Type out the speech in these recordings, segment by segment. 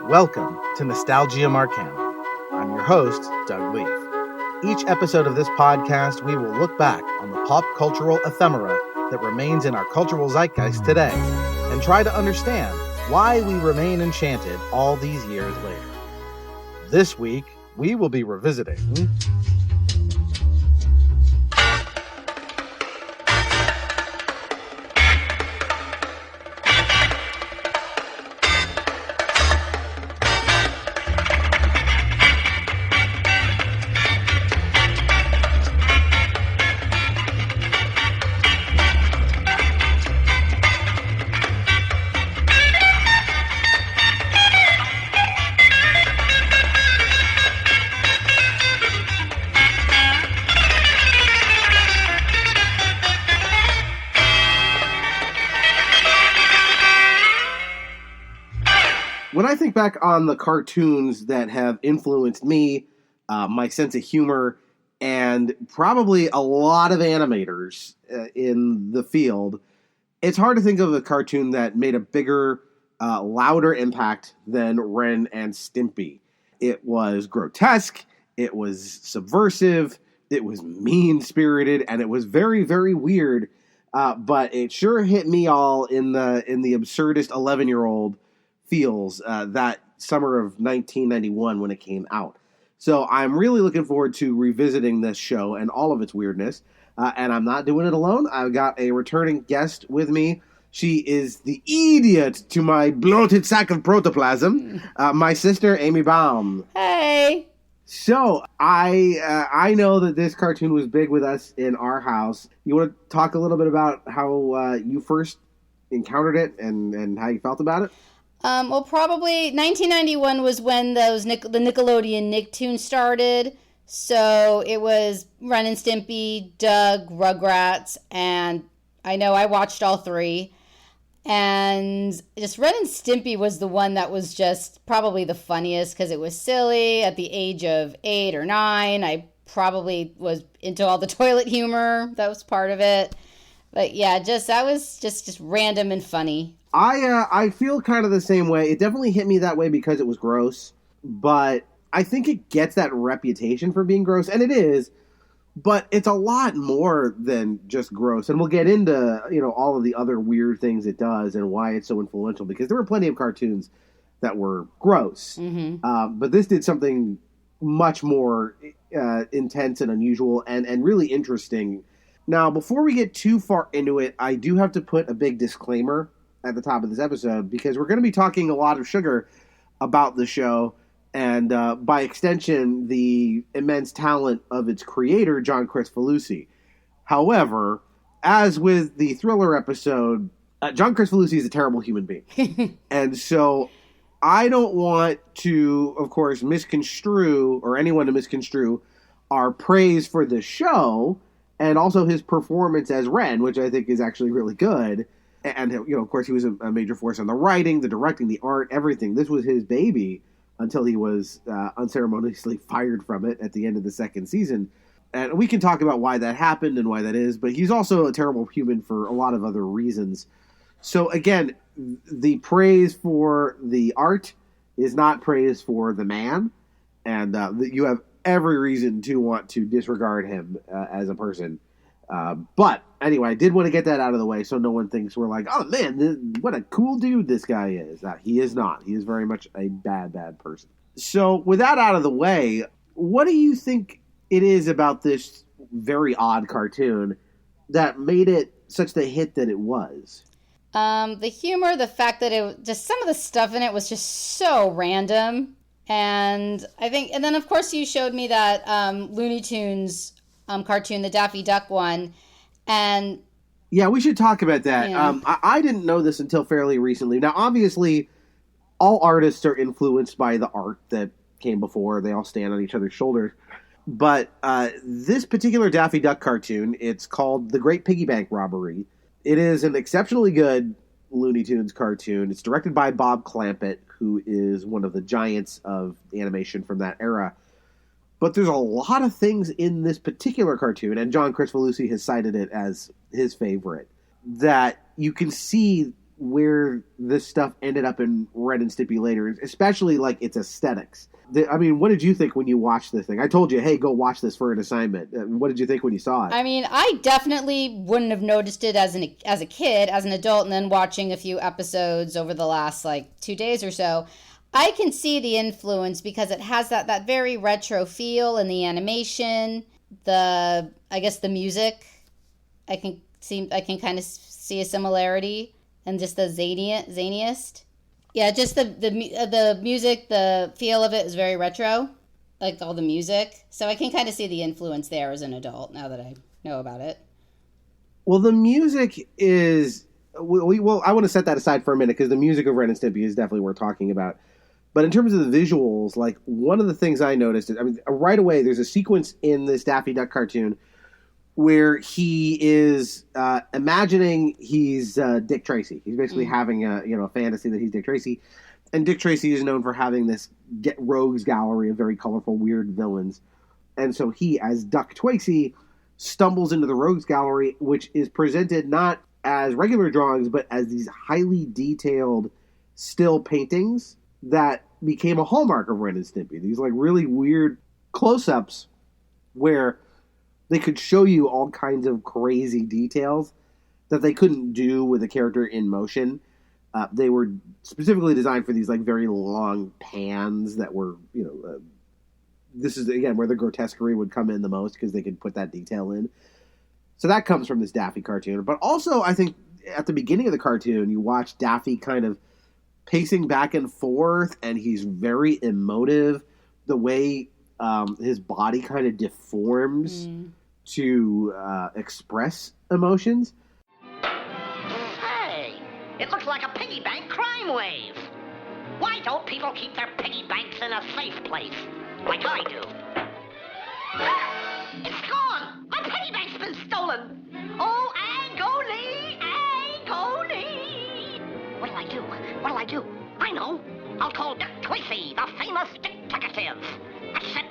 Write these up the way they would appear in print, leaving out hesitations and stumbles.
Welcome to Nostalgia Marcana. I'm your host, Doug Leaf. Each episode of this podcast, we will look back on the pop cultural ephemera that remains in our cultural zeitgeist today and try to understand why we remain enchanted all these years later. This week, we will be revisiting When I think back on the cartoons that have influenced me, my sense of humor, and probably a lot of animators in the field, it's hard to think of a cartoon that made a bigger, louder impact than Ren and Stimpy. It was grotesque, it was subversive, it was mean-spirited, and it was very, very weird, but it sure hit me all in the absurdest 11-year-old feels that summer of 1991 when it came out. So I'm really looking forward to revisiting this show and all of its weirdness. And I'm not doing it alone. I've got a returning guest with me. She is the idiot to my bloated sack of protoplasm, my sister, Amy Baum. Hey! So I know that this cartoon was big with us in our house. You want to talk a little bit about how you first encountered it and how you felt about it? Well, probably 1991 was when the Nickelodeon Nicktoons started. So it was Ren and Stimpy, Doug, Rugrats, and I know I watched all three. And just Ren and Stimpy was the one that was just probably the funniest because it was silly. At the age of 8 or 9, I probably was into all the toilet humor. That was part of it. But yeah, that was just random and funny. I feel kind of the same way. It definitely hit me that way because it was gross, but I think it gets that reputation for being gross, and it is, but it's a lot more than just gross, and we'll get into, all of the other weird things it does and why it's so influential, because there were plenty of cartoons that were gross, but this did something much more intense and unusual and really interesting. Now, before we get too far into it, I do have to put a big disclaimer at the top of this episode, because we're going to be talking a lot of sugar about the show, and by extension, the immense talent of its creator, John Kricfalusi. However, as with the Thriller episode, John Kricfalusi is a terrible human being. And so I don't want to, of course, misconstrue, or anyone to misconstrue, our praise for the show, and also his performance as Ren, which I think is actually really good. And, of course, he was a major force on the writing, the directing, the art, everything. This was his baby until he was unceremoniously fired from it at the end of the second season. And we can talk about why that happened and why that is, but he's also a terrible human for a lot of other reasons. So, again, the praise for the art is not praise for the man, and you have every reason to want to disregard him as a person. But anyway, I did want to get that out of the way so no one thinks we're like, oh man, what a cool dude this guy is. He is not. He is very much a bad, bad person. So with that out of the way, what do you think it is about this very odd cartoon that made it such the hit that it was? The humor, the fact that some of the stuff in it was just so random. And I think, and then of course you showed me that Looney Tunes cartoon, the Daffy Duck one, and yeah, we should talk about that. Yeah. I didn't know this until fairly recently. Now, obviously, all artists are influenced by the art that came before. They all stand on each other's shoulders. But this particular Daffy Duck cartoon, it's called The Great Piggy Bank Robbery. It is an exceptionally good Looney Tunes cartoon. It's directed by Bob Clampett, who is one of the giants of animation from that era. But there's a lot of things in this particular cartoon, and John Kricfalusi has cited it as his favorite, that you can see where this stuff ended up in Ren and Stimpy later, especially like its aesthetics. I mean, what did you think when you watched this thing? I told you, hey, go watch this for an assignment. What did you think when you saw it? I mean, I definitely wouldn't have noticed it as a kid, as an adult, and then watching a few episodes over the last, 2 days or so. I can see the influence because it has that very retro feel in the animation, the music. I can kind of see a similarity, and just the zaniest. Yeah, just the music, the feel of it is very retro, like all the music. So I can kind of see the influence there as an adult now that I know about it. Well, the music is... Well, I want to set that aside for a minute because the music of Ren and Stimpy is definitely worth talking about. But in terms of the visuals, one of the things I noticed, right away, there's a sequence in this Daffy Duck cartoon where he is imagining he's Dick Tracy. He's basically having a fantasy that he's Dick Tracy. And Dick Tracy is known for having this rogues gallery of very colorful, weird villains. And so he, as Duck Tracy, stumbles into the rogues gallery, which is presented not as regular drawings, but as these highly detailed still paintings that became a hallmark of Ren and Stimpy. These really weird close-ups where they could show you all kinds of crazy details that they couldn't do with a character in motion. They were specifically designed for these very long pans that were, this is again where the grotesquerie would come in the most because they could put that detail in. So that comes from this Daffy cartoon. But also, I think at the beginning of the cartoon, you watch Daffy kind of pacing back and forth, and he's very emotive. The way his body kind of deforms to express emotions. Hey, it looks like a piggy bank crime wave. Why don't people keep their piggy banks in a safe place, like I do? It's gone! My piggy bank's been stolen! Oh, Angoli! What'll I do? I know! I'll call Dick Tracy, the famous detective. That's it!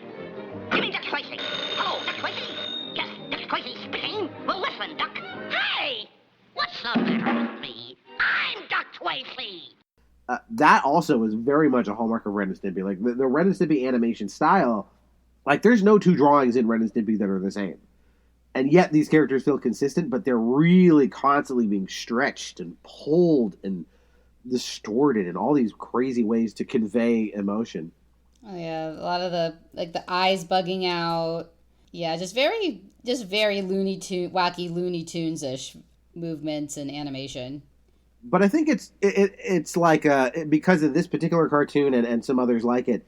Give me Dick Tracy! Hello, Dick Tracy! Yes, Dick Tracy speaking. Well, listen, Duck. Hey! What's the matter with me? I'm Duck Tracy! That also is very much a hallmark of Ren and Stimpy. The Ren and Stimpy animation style, there's no two drawings in Ren and Stimpy that are the same. And yet these characters feel consistent, but they're really constantly being stretched and pulled and distorted in all these crazy ways to convey emotion. Oh yeah, a lot of the eyes bugging out. Yeah, just very wacky Looney Tunes-ish movements and animation. But I think it's because of this particular cartoon and some others like it,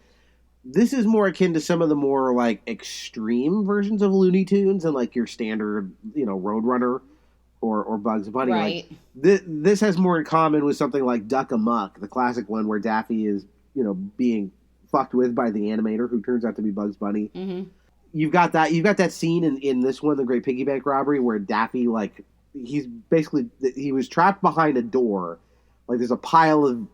this is more akin to some of the more extreme versions of Looney Tunes and your standard, Roadrunner or Bugs Bunny. Right. This has more in common with something like Duck Amuck, the classic one where Daffy is, being fucked with by the animator who turns out to be Bugs Bunny. Mm-hmm. You've got that scene in this one, The Great Piggy Bank Robbery, where Daffy, he was trapped behind a door. There's a pile of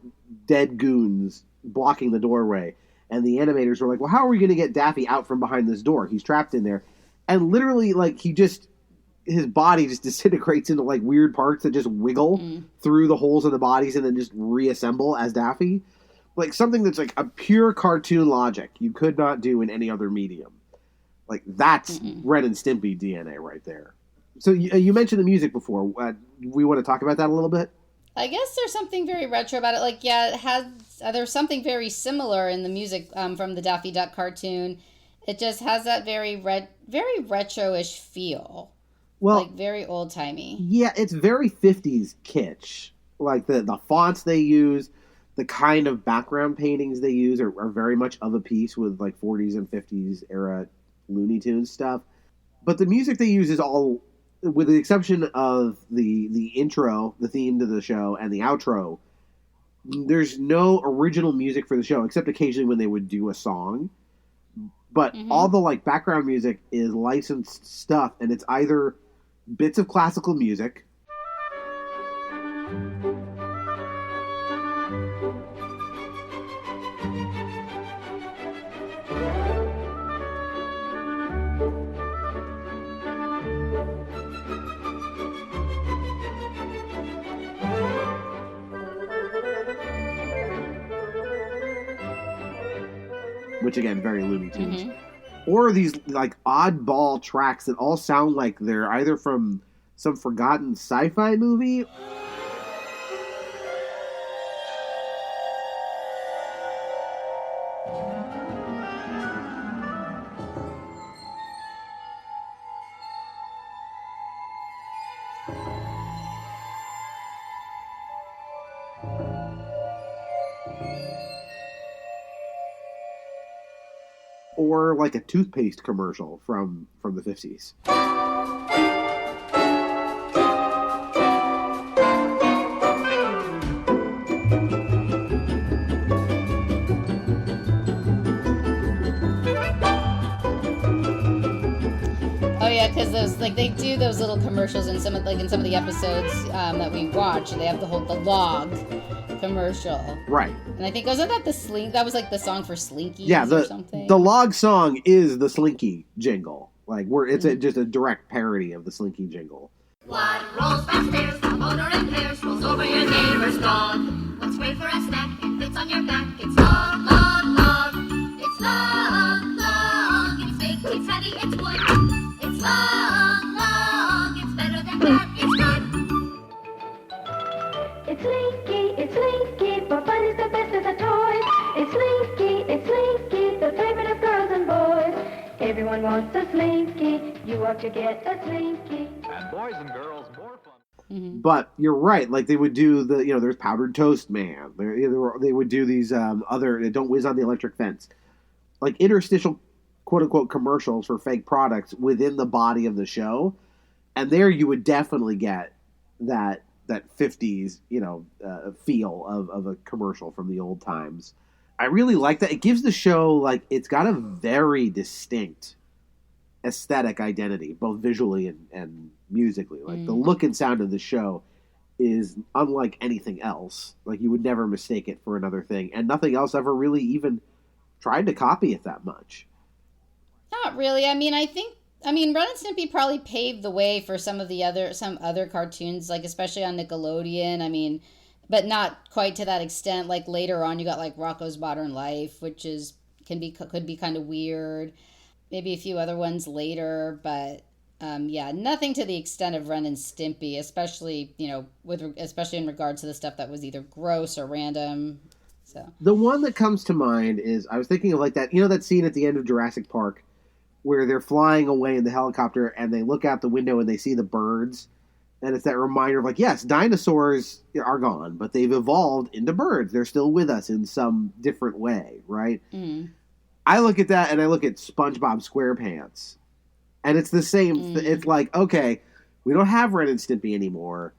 dead goons blocking the doorway. And the animators were like, well, how are we going to get Daffy out from behind this door? He's trapped in there. And literally, his body just disintegrates into, weird parts that just wiggle through the holes in the bodies and then just reassemble as Daffy. Something that's, a pure cartoon logic you could not do in any other medium. That's Ren and Stimpy DNA right there. So you mentioned the music before. We want to talk about that a little bit? I guess there's something very retro about it. It has there's something very similar in the music from the Daffy Duck cartoon. It just has that very retro-ish feel. Well, very old-timey. Yeah, it's very 50s kitsch. The fonts they use, the kind of background paintings they use are very much of a piece with 40s and 50s era Looney Tunes stuff. But the music they use is all, with the exception of the intro, the theme to the show, and the outro, there's no original music for the show, except occasionally when they would do a song. But all the background music is licensed stuff, and it's either bits of classical music, which again, very Looney Tunes. Or these like oddball tracks that all sound like they're either from some forgotten sci-fi movie. Or like a toothpaste commercial from the 50s. Oh yeah, because those like they do those little commercials in some of the episodes that we watch, and they have the log commercial. Right. And I think wasn't that that was like the song for Slinky? Yeah, or something? the log song is the Slinky jingle. Like it's just a direct parody of the Slinky jingle. What rolls fast stairs, the motor and pairs, rolls over your neighbor's dog. What's great for a snack and fits on your back? It's long, long, long. It's long, long. It's big, it's heavy, it's wood. It's long, long. It's better than that. It's good. It's Slinky, for fun is the best of the toys. It's Slinky, the favorite of girls and boys. Everyone wants a Slinky, you ought to get a Slinky. And boys and girls, more fun. But you're right, like they would do there's Powdered Toast Man. They would do these other Don't Whiz on the Electric Fence. Like interstitial, quote-unquote, commercials for fake products within the body of the show. And there you would definitely get that 50s, feel of a commercial from the old times. I really like that. It gives the show, like, it's got a very distinct aesthetic identity, both visually and musically. Like, the look and sound of the show is unlike anything else. Like, you would never mistake it for another thing. And nothing else ever really even tried to copy it that much. Not really. I mean, Ren and Stimpy probably paved the way for some other cartoons, like especially on Nickelodeon. I mean, but not quite to that extent. Like later on, you got like Rocko's Modern Life, which could be kind of weird. Maybe a few other ones later, but nothing to the extent of Ren and Stimpy, especially especially in regards to the stuff that was either gross or random. So the one that comes to mind is I was thinking of like that that scene at the end of Jurassic Park, where they're flying away in the helicopter and they look out the window and they see the birds. And it's that reminder of like, yes, dinosaurs are gone, but they've evolved into birds. They're still with us in some different way, right? I look at that and I look at SpongeBob SquarePants. And it's the same. It's like, okay, we don't have Ren and Stimpy anymore,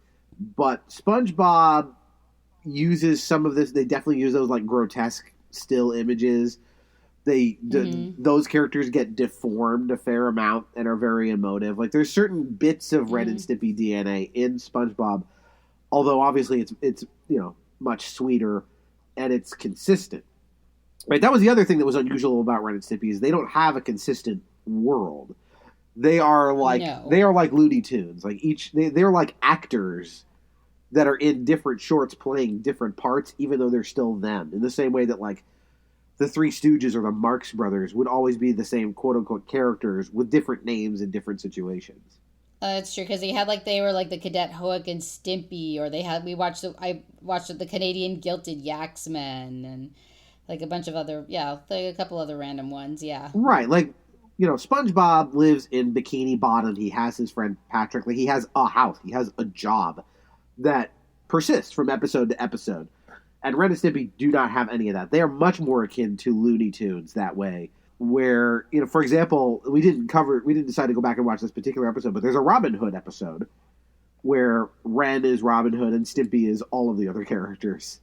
but SpongeBob uses some of this. They definitely use those like grotesque still images. Those characters get deformed a fair amount and are very emotive. Like there's certain bits of Ren and Stimpy DNA in SpongeBob, although obviously it's much sweeter and it's consistent. Right, that was the other thing that was unusual about Ren and Stimpy is they don't have a consistent world. They are like Looney Tunes. Like they're like actors that are in different shorts playing different parts, even though they're still them. In the same way that like the Three Stooges or the Marx Brothers would always be the same quote-unquote characters with different names in different situations. That's true, because they were like the Cadet Hook and Stimpy, or I watched the Canadian Guilted Yaxmen, and like a bunch of other, like a couple other random ones, Right, like, SpongeBob lives in Bikini Bottom. He has his friend Patrick. Like, he has a house. He has a job that persists from episode to episode. And Ren and Stimpy do not have any of that. They are much more akin to Looney Tunes that way, where, for example, we didn't decide to go back and watch this particular episode, but there's a Robin Hood episode where Ren is Robin Hood and Stimpy is all of the other characters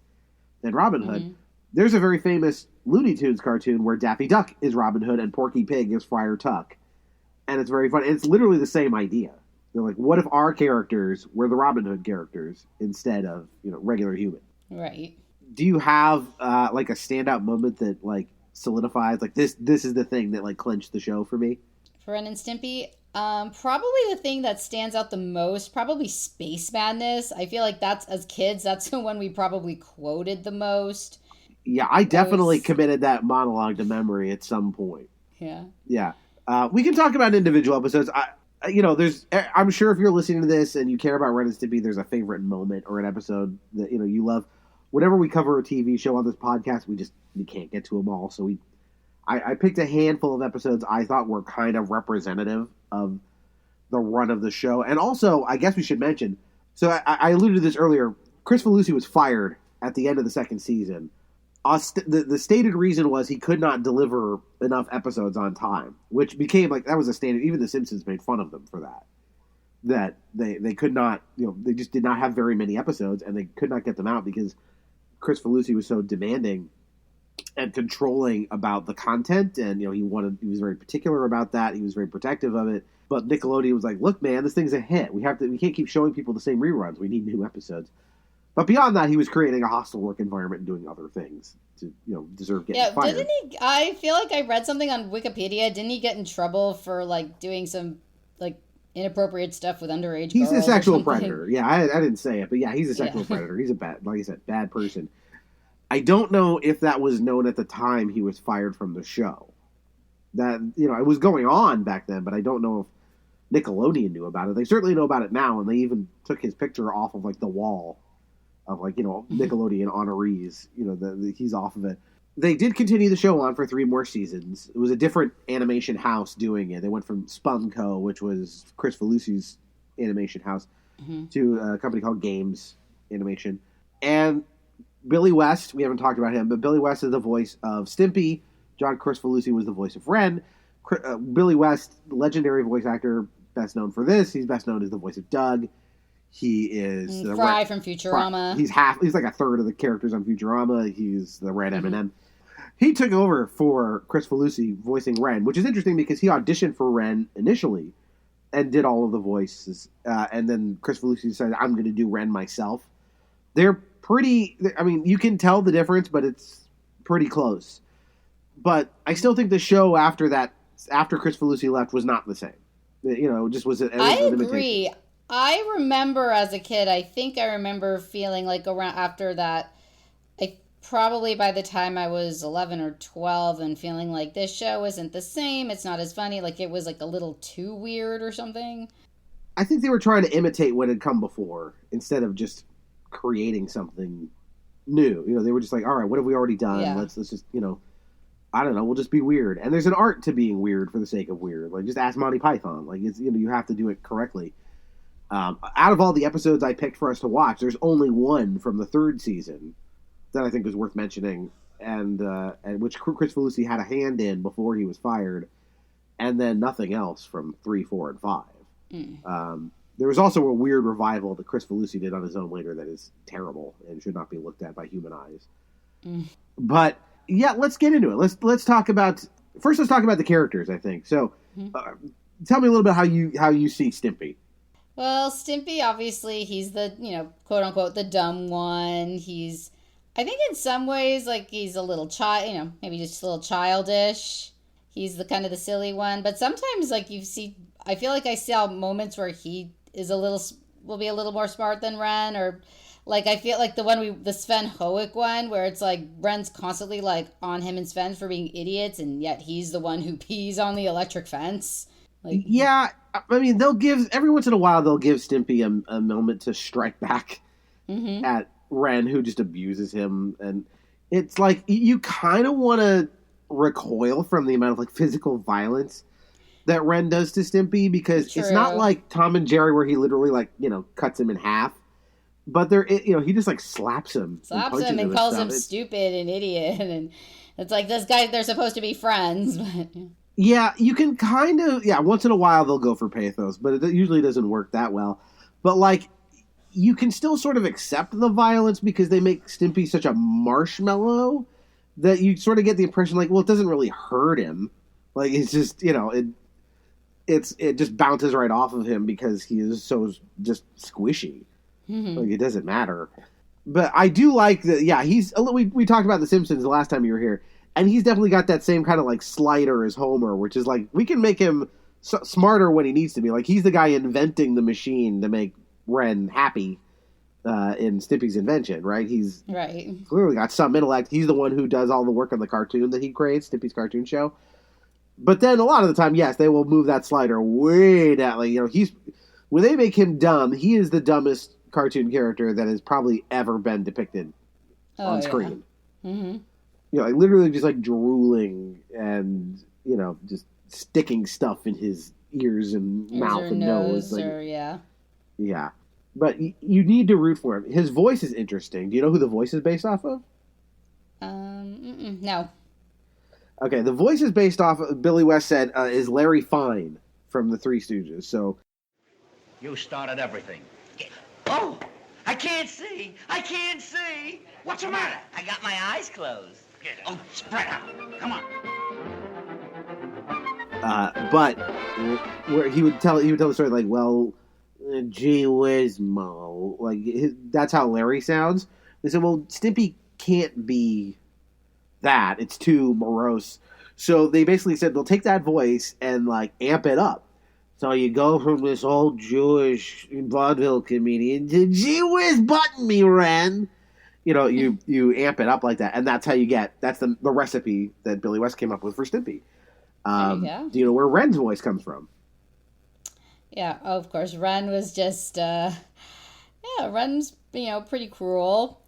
in Robin Hood. There's a very famous Looney Tunes cartoon where Daffy Duck is Robin Hood and Porky Pig is Friar Tuck. And it's very fun. And it's literally the same idea. They're like, what if our characters were the Robin Hood characters instead of, regular human? Right. Do you have like a standout moment that like solidifies like this is the thing that like clinched the show for me? For Ren and Stimpy, probably the thing that stands out the most, probably Space Madness. I feel like that's the one we probably quoted the most. Yeah, I definitely committed that monologue to memory at some point. Yeah. Yeah. We can talk about individual episodes. I'm sure if you're listening to this and you care about Ren and Stimpy, there's a favorite moment or an episode that, you love. Whenever we cover a TV show on this podcast, we can't get to them all. So I picked a handful of episodes I thought were kind of representative of the run of the show. And also, I guess we should mention, so I alluded to this earlier, Kricfalusi was fired at the end of the second season. The stated reason was he could not deliver enough episodes on time, which became that was a standard. Even The Simpsons made fun of them for that. That they could not, they just did not have very many episodes, and they could not get them out because Kricfalusi was so demanding and controlling about the content, and he was very particular about that. He was very protective of it. But Nickelodeon was like, "Look, man, this thing's a hit. We can't keep showing people the same reruns. We need new episodes." But beyond that, he was creating a hostile work environment and doing other things to, deserve getting fired. Didn't he? I feel like I read something on Wikipedia. Didn't he get in trouble for doing some inappropriate stuff with underage girls? He's a sexual predator. Yeah, I didn't say it, but yeah, he's a sexual predator. He's a bad person. I don't know if that was known at the time he was fired from the show. That it was going on back then, but I don't know if Nickelodeon knew about it. They certainly know about it now, and they even took his picture off of the wall of Nickelodeon honorees. He's off of it. They did continue the show on for 3 more seasons. It was a different animation house doing it. They went from Spunco, which was Kricfalusi's animation house, to a company called Games Animation. And Billy West, we haven't talked about him, but Billy West is the voice of Stimpy. John Kricfalusi was the voice of Ren. Billy West, legendary voice actor, best known for this. He's best known as the voice of Doug. He is Fry from Futurama. He's like a third of the characters on Futurama. He's the Red M&M. He took over for Kricfalusi voicing Ren, which is interesting because he auditioned for Ren initially and did all of the voices. And then Kricfalusi decided, I'm going to do Ren myself. They're pretty... I mean, you can tell the difference, but it's pretty close. But I still think the show after Kricfalusi left was not the same. It just was... I agree. I remember as a kid, I think I remember feeling around after that, probably by the time I was 11 or 12 and feeling this show isn't the same. It's not as funny. It was a little too weird or something. I think they were trying to imitate what had come before instead of just creating something new. They were just all right, what have we already done? Yeah. Let's just, I don't know, we'll just be weird. And there's an art to being weird for the sake of weird. Just ask Monty Python. It's, you have to do it correctly. Out of all the episodes I picked for us to watch, there's only one from the 3rd season that I think is worth mentioning, and which Kricfalusi had a hand in before he was fired, and then nothing else from 3, 4, and 5. There was also a weird revival that Kricfalusi did on his own later that is terrible and should not be looked at by human eyes. But yeah, let's get into it. Let's talk about the characters. I think so. Tell me a little bit how you see Stimpy. Well, Stimpy, obviously, he's the, quote unquote, the dumb one. I think in some ways, he's a little maybe just a little childish. He's the kind of the silly one. But sometimes, I feel like I saw moments where he will be a little more smart than Ren, or I feel like the Sven Hoek one, where it's Ren's constantly on him and Sven for being idiots, and yet he's the one who pees on the electric fence. Yeah, I mean, every once in a while they'll give Stimpy a moment to strike back at Ren, who just abuses him, and it's you kind of want to recoil from the amount of physical violence that Ren does to Stimpy, because it's not like Tom and Jerry where he literally cuts him in half, but he just slaps him and calls him stupid and idiot, and it's this guy, they're supposed to be friends, but. Yeah, you can kind of... Yeah, once in a while they'll go for pathos, but it usually doesn't work that well. But, you can still sort of accept the violence because they make Stimpy such a marshmallow that you sort of get the impression, it doesn't really hurt him. It's just, it just bounces right off of him because he is so just squishy. It doesn't matter. But I do like that, yeah, we talked about The Simpsons the last time you were here, and he's definitely got that same kind of slider as Homer, which is we can make him smarter when he needs to be. He's the guy inventing the machine to make Ren happy. in Stimpy's invention, right? He's Right. clearly got some intellect. He's the one who does all the work on the cartoon that he creates, Stimpy's cartoon show. But then a lot of the time, yes, they will move that slider way down. Like, when they make him dumb, he is the dumbest cartoon character that has probably ever been depicted on screen. Mm-hmm. Like literally just like drooling and just sticking stuff in his ears and mouth and nose. Yeah. But you need to root for him. His voice is interesting. Do you know who the voice is based off of? No. Okay, the voice is based off of, Billy West said, is Larry Fine from the Three Stooges. So You started everything. Oh, I can't see. I can't see. What's the matter? I got my eyes closed. Oh, spread out. Come on. but where he would tell the story like, well, gee whiz, Mo. Like, that's how Larry sounds. They said, well, Stimpy can't be that. It's too morose. So they basically said, they'll take that voice and, like, amp it up. So you go from this old Jewish vaudeville comedian to gee whiz button me, Ren. You amp it up like that. And that's how you get, that's the recipe that Billy West came up with for Stimpy. Do you know where Ren's voice comes from? Yeah, of course. Ren was just, Ren's, pretty cruel,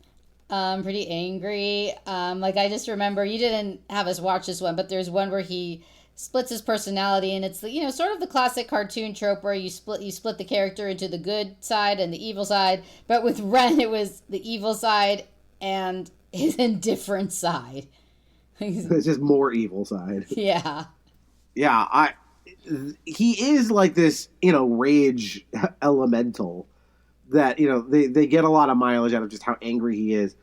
pretty angry. I just remember, you didn't have us watch this one, but there's one where he splits his personality, and it's, sort of the classic cartoon trope where you split the character into the good side and the evil side. But with Ren, it was the evil side and his indifferent side. It's just more evil side. Yeah. Yeah, he is like this, rage elemental that, they get a lot of mileage out of just how angry he is.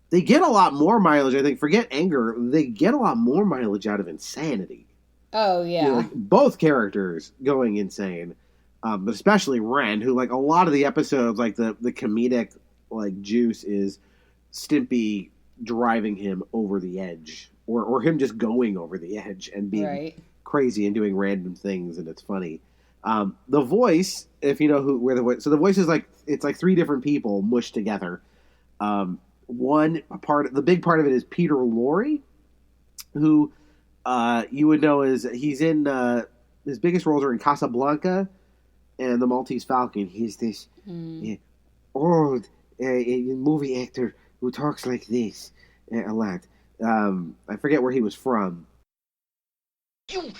They get a lot more mileage, I think. Forget anger. They get a lot more mileage out of insanity. Oh, yeah. Both characters going insane. But especially Ren, who, like, a lot of the episodes, like, the comedic, like, juice is Stimpy driving him over the edge. Or him just going over the edge and being crazy and doing random things, and it's funny. The voice, if you know where the voice... So the voice is like... It's like three different people mushed together. The big part of it is Peter Laurie, who you would know is... He's in... his biggest roles are in Casablanca and The Maltese Falcon. He's this old movie actor who talks like this a lot. I forget where he was from. You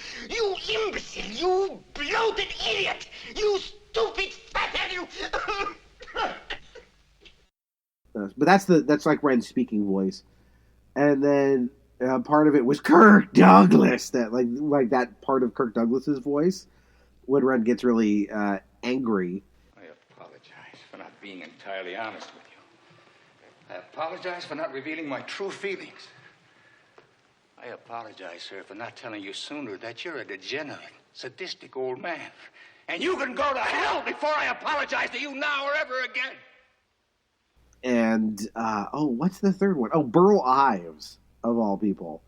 imbecile! You bloated idiot! You stupid fathead! You... But that's like Ren's speaking voice, and then part of it was Kirk Douglas. That like that part of Kirk Douglas's voice when Ren gets really angry. I apologize for not being entirely honest with you. I apologize for not revealing my true feelings. I apologize, sir, for not telling you sooner that you're a degenerate, sadistic old man. And you can go to hell before I apologize to you now or ever again. And, what's the third one? Oh, Burl Ives, of all people,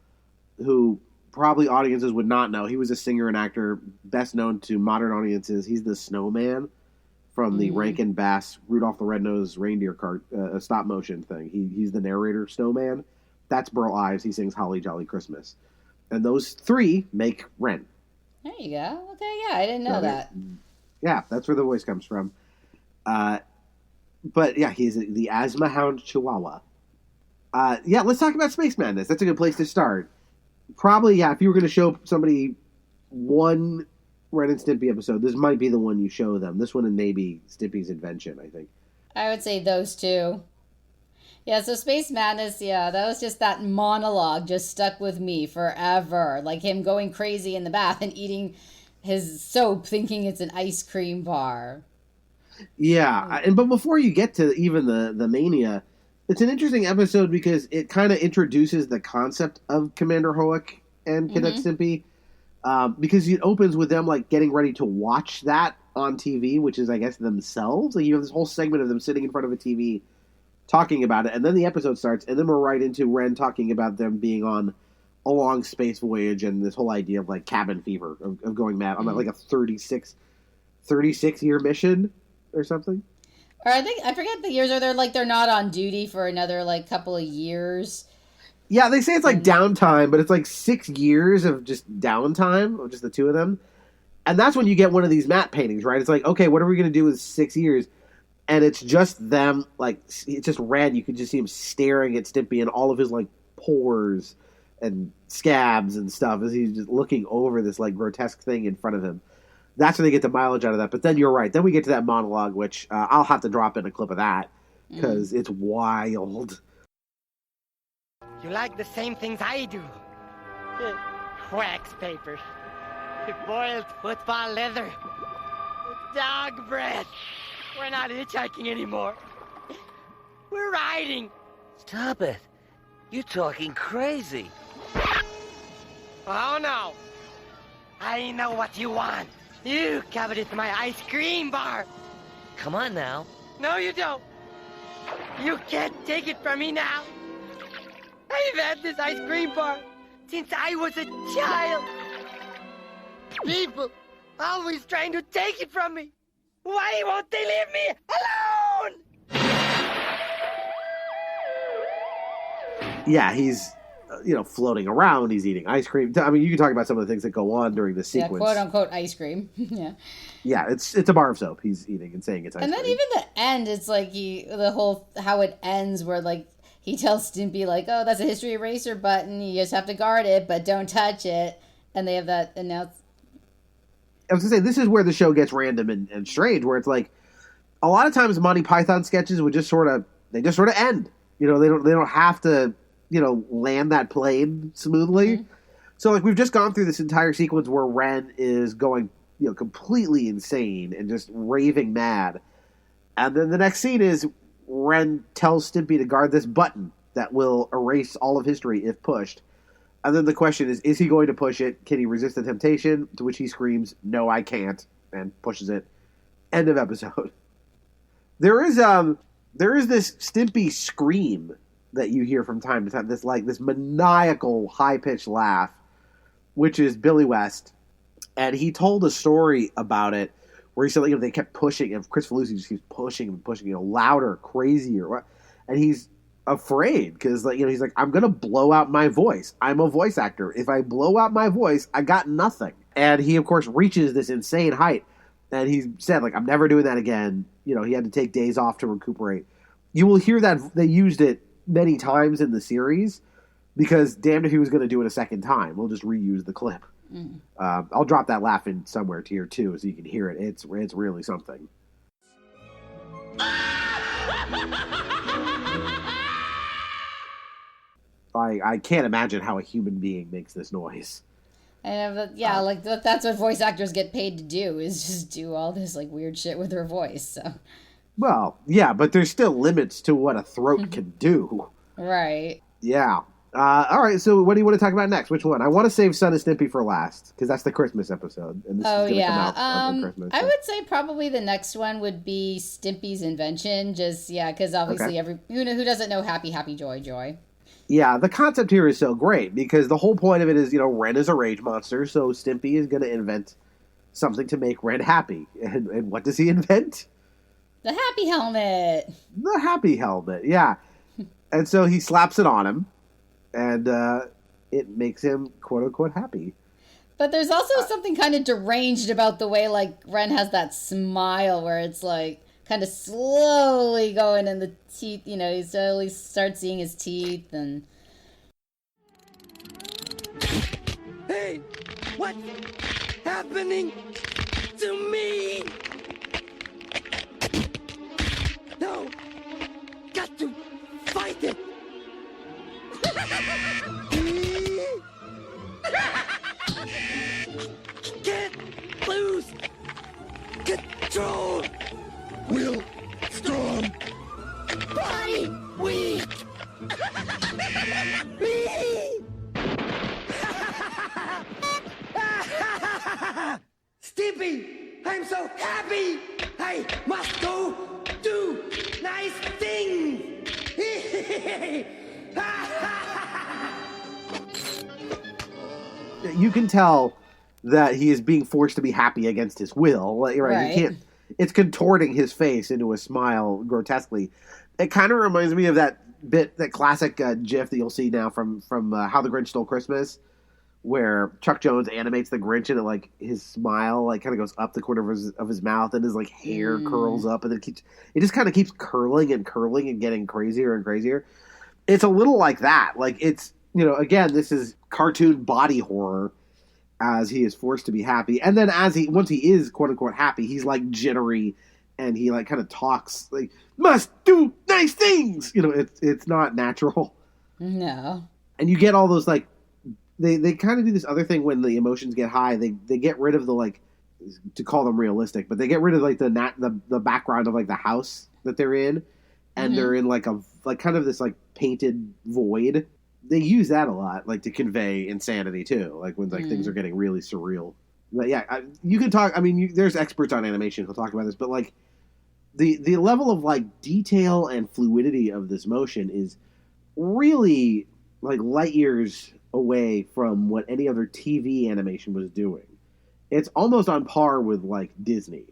who probably audiences would not know. He was a singer and actor, best known to modern audiences. He's the snowman from the Rankin Bass Rudolph the Red-Nosed Reindeer stop motion thing. He's the narrator snowman. That's Burl Ives. He sings Holly Jolly Christmas. And those three make Ren. There you go. Okay, yeah, I didn't know that. Yeah, that's where the voice comes from. But, yeah, he's the Asthma Hound Chihuahua. Let's talk about Space Madness. That's a good place to start. Probably, yeah, if you were going to show somebody one Ren and Stimpy episode, this might be the one you show them. This one and maybe Stimpy's Invention, I think. I would say those two. Yeah, so Space Madness, that was just that monologue just stuck with me forever. Like him going crazy in the bath and eating his soap thinking it's an ice cream bar. Yeah, but before you get to even the mania, it's an interesting episode because it kind of introduces the concept of Commander Hoek and Cadet Stimpy. Because it opens with them like getting ready to watch that on TV, which is, I guess, themselves. Like you have this whole segment of them sitting in front of a TV talking about it, and then the episode starts, and then we're right into Ren talking about them being on a long space voyage and this whole idea of like cabin fever, of going mad on like a 36 year mission or something. Or I forget the years. Or they're not on duty for another like couple of years. Yeah, they say it's like downtime, but it's like 6 years of just downtime of just the two of them. And that's when you get one of these matte paintings, right? It's like, okay, what are we going to do with 6 years? And it's just them, like, it's just red. You can just see him staring at Stimpy and all of his, like, pores and scabs and stuff as he's just looking over this, like, grotesque thing in front of him. That's when they get the mileage out of that. But then you're right. Then we get to that monologue, which I'll have to drop in a clip of that because it's wild. You like the same things I do. Wax paper. Boiled football leather. Dog breath. We're not hitchhiking anymore. We're riding. Stop it. You're talking crazy. Oh, no. I know what you want. You coveted my ice cream bar. Come on now. No, you don't. You can't take it from me now. I've had this ice cream bar since I was a child. People always trying to take it from me. Why won't they leave me alone? Yeah, he's, floating around. He's eating ice cream. I mean, you can talk about some of the things that go on during the sequence. Yeah, quote-unquote ice cream. Yeah. Yeah, it's a bar of soap he's eating and saying it's ice cream. And then even the end, it's like how it ends where, like, he tells Stimpy, like, oh, that's a history eraser button. You just have to guard it, but don't touch it. And they have that announced. I was going to say, this is where the show gets random and strange, where it's like, a lot of times Monty Python sketches would just sort of end. They don't have to, land that plane smoothly. Mm-hmm. So, like, we've just gone through this entire sequence where Ren is going, completely insane and just raving mad. And then the next scene is Ren tells Stimpy to guard this button that will erase all of history if pushed. And then the question is he going to push it? Can he resist the temptation? To which he screams, "No, I can't," and pushes it. End of episode. There is this Stimpy scream that you hear from time to time. This maniacal high-pitched laugh, which is Billy West, and he told a story about it where he said they kept pushing, and Kricfalusi just keeps pushing and pushing, louder, crazier, and he's afraid because he's like, I'm gonna blow out my voice. I'm a voice actor. If I blow out my voice, I got nothing. And he of course reaches this insane height, and he said I'm never doing that again. He had to take days off to recuperate. You will hear that they used it many times in the series because damned if he was going to do it a second time. We'll just reuse the clip. I'll drop that laugh in somewhere to here too so you can hear it. It's really something. I can't imagine how a human being makes this noise. And that's what voice actors get paid to do, is just do all this weird shit with their voice. So. Well, yeah, but there's still limits to what a throat can do. Right. Yeah. All right, so what do you want to talk about next? Which one? I want to save Son of Stimpy for last, because that's the Christmas episode. And this is going to come out over Christmas. I would say probably the next one would be Stimpy's invention. Just, because obviously who doesn't know happy, happy, joy, joy. Yeah, the concept here is so great, because the whole point of it is, Ren is a rage monster, so Stimpy is going to invent something to make Ren happy. And what does he invent? The happy helmet. The happy helmet, yeah. And so he slaps it on him, and it makes him quote-unquote happy. But there's also something kind of deranged about the way, Ren has that smile where it's, kind of slowly going in the teeth, he slowly starts seeing his teeth and... Hey, what's happening to me? No, got to fight it. Can't lose control. Will strong, body weak. Me. Stimpy, I'm so happy. I must go do nice things. You can tell that he is being forced to be happy against his will. Right? it's contorting his face into a smile grotesquely. It kind of reminds me of that classic GIF that you'll see now from How the Grinch Stole Christmas, where Chuck Jones animates the Grinch and his smile kind of goes up the corner of his mouth and his hair curls up and then it just kind of keeps curling and getting crazier and crazier. It's a little like that. It's, again, this is cartoon body horror as he is forced to be happy. And then once he is quote unquote happy, he's jittery and he kind of talks must do nice things. It's not natural. No. And you get all those they kind of do this other thing when the emotions get high. They get rid of the to call them realistic, but they get rid of the background of the house that they're in, and they're in a kind of this painted void. They use that a lot, to convey insanity too, when things are getting really surreal. But yeah, you can talk. I mean, there's experts on animation who'll talk about this, but the level of detail and fluidity of this motion is really light years away from what any other TV animation was doing. It's almost on par with Disney,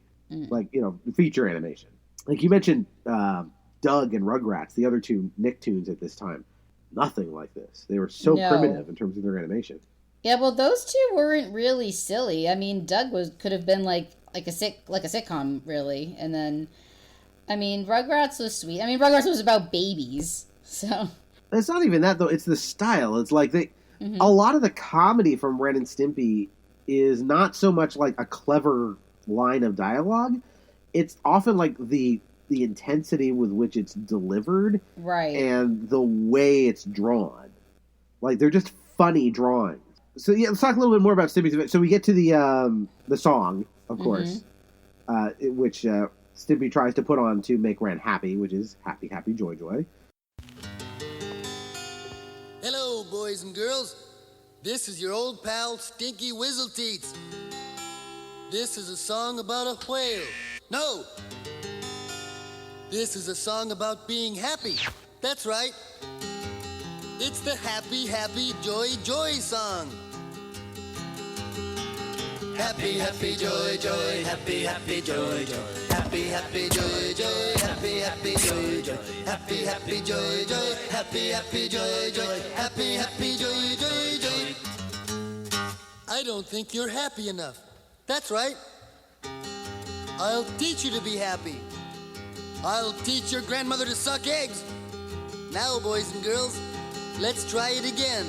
feature animation. You mentioned Doug and Rugrats, the other two Nicktoons at this time. Nothing like this. They were so primitive in terms of their animation. Yeah, well, those two weren't really silly. I mean, Doug could have been like a sitcom, really, and then, I mean, Rugrats was sweet. I mean, Rugrats was about babies, so. It's not even that though. It's the style. It's a lot of the comedy from Ren and Stimpy is not so much a clever line of dialogue. It's often the intensity with which it's delivered, right, and the way it's drawn. They're just funny drawings. So yeah, let's talk a little bit more about Stimpy. So we get to the song, of course, which Stimpy tries to put on to make Ren happy, which is happy, happy, joy, joy. Hello, boys and girls. This is your old pal, Stinky Whizzleteats. This is a song about a whale. No! This is a song about being happy. That's right. It's the happy, happy, joy, joy song. Happy, happy, joy, joy, happy, happy, joy, joy. Happy, happy, joy, joy, happy, happy, joy, joy. Happy, happy, joy, joy, happy, happy, joy, joy. Happy, happy, joy, joy, joy. I don't think you're happy enough. That's right. I'll teach you to be happy. I'll teach your grandmother to suck eggs. Now, boys and girls, let's try it again.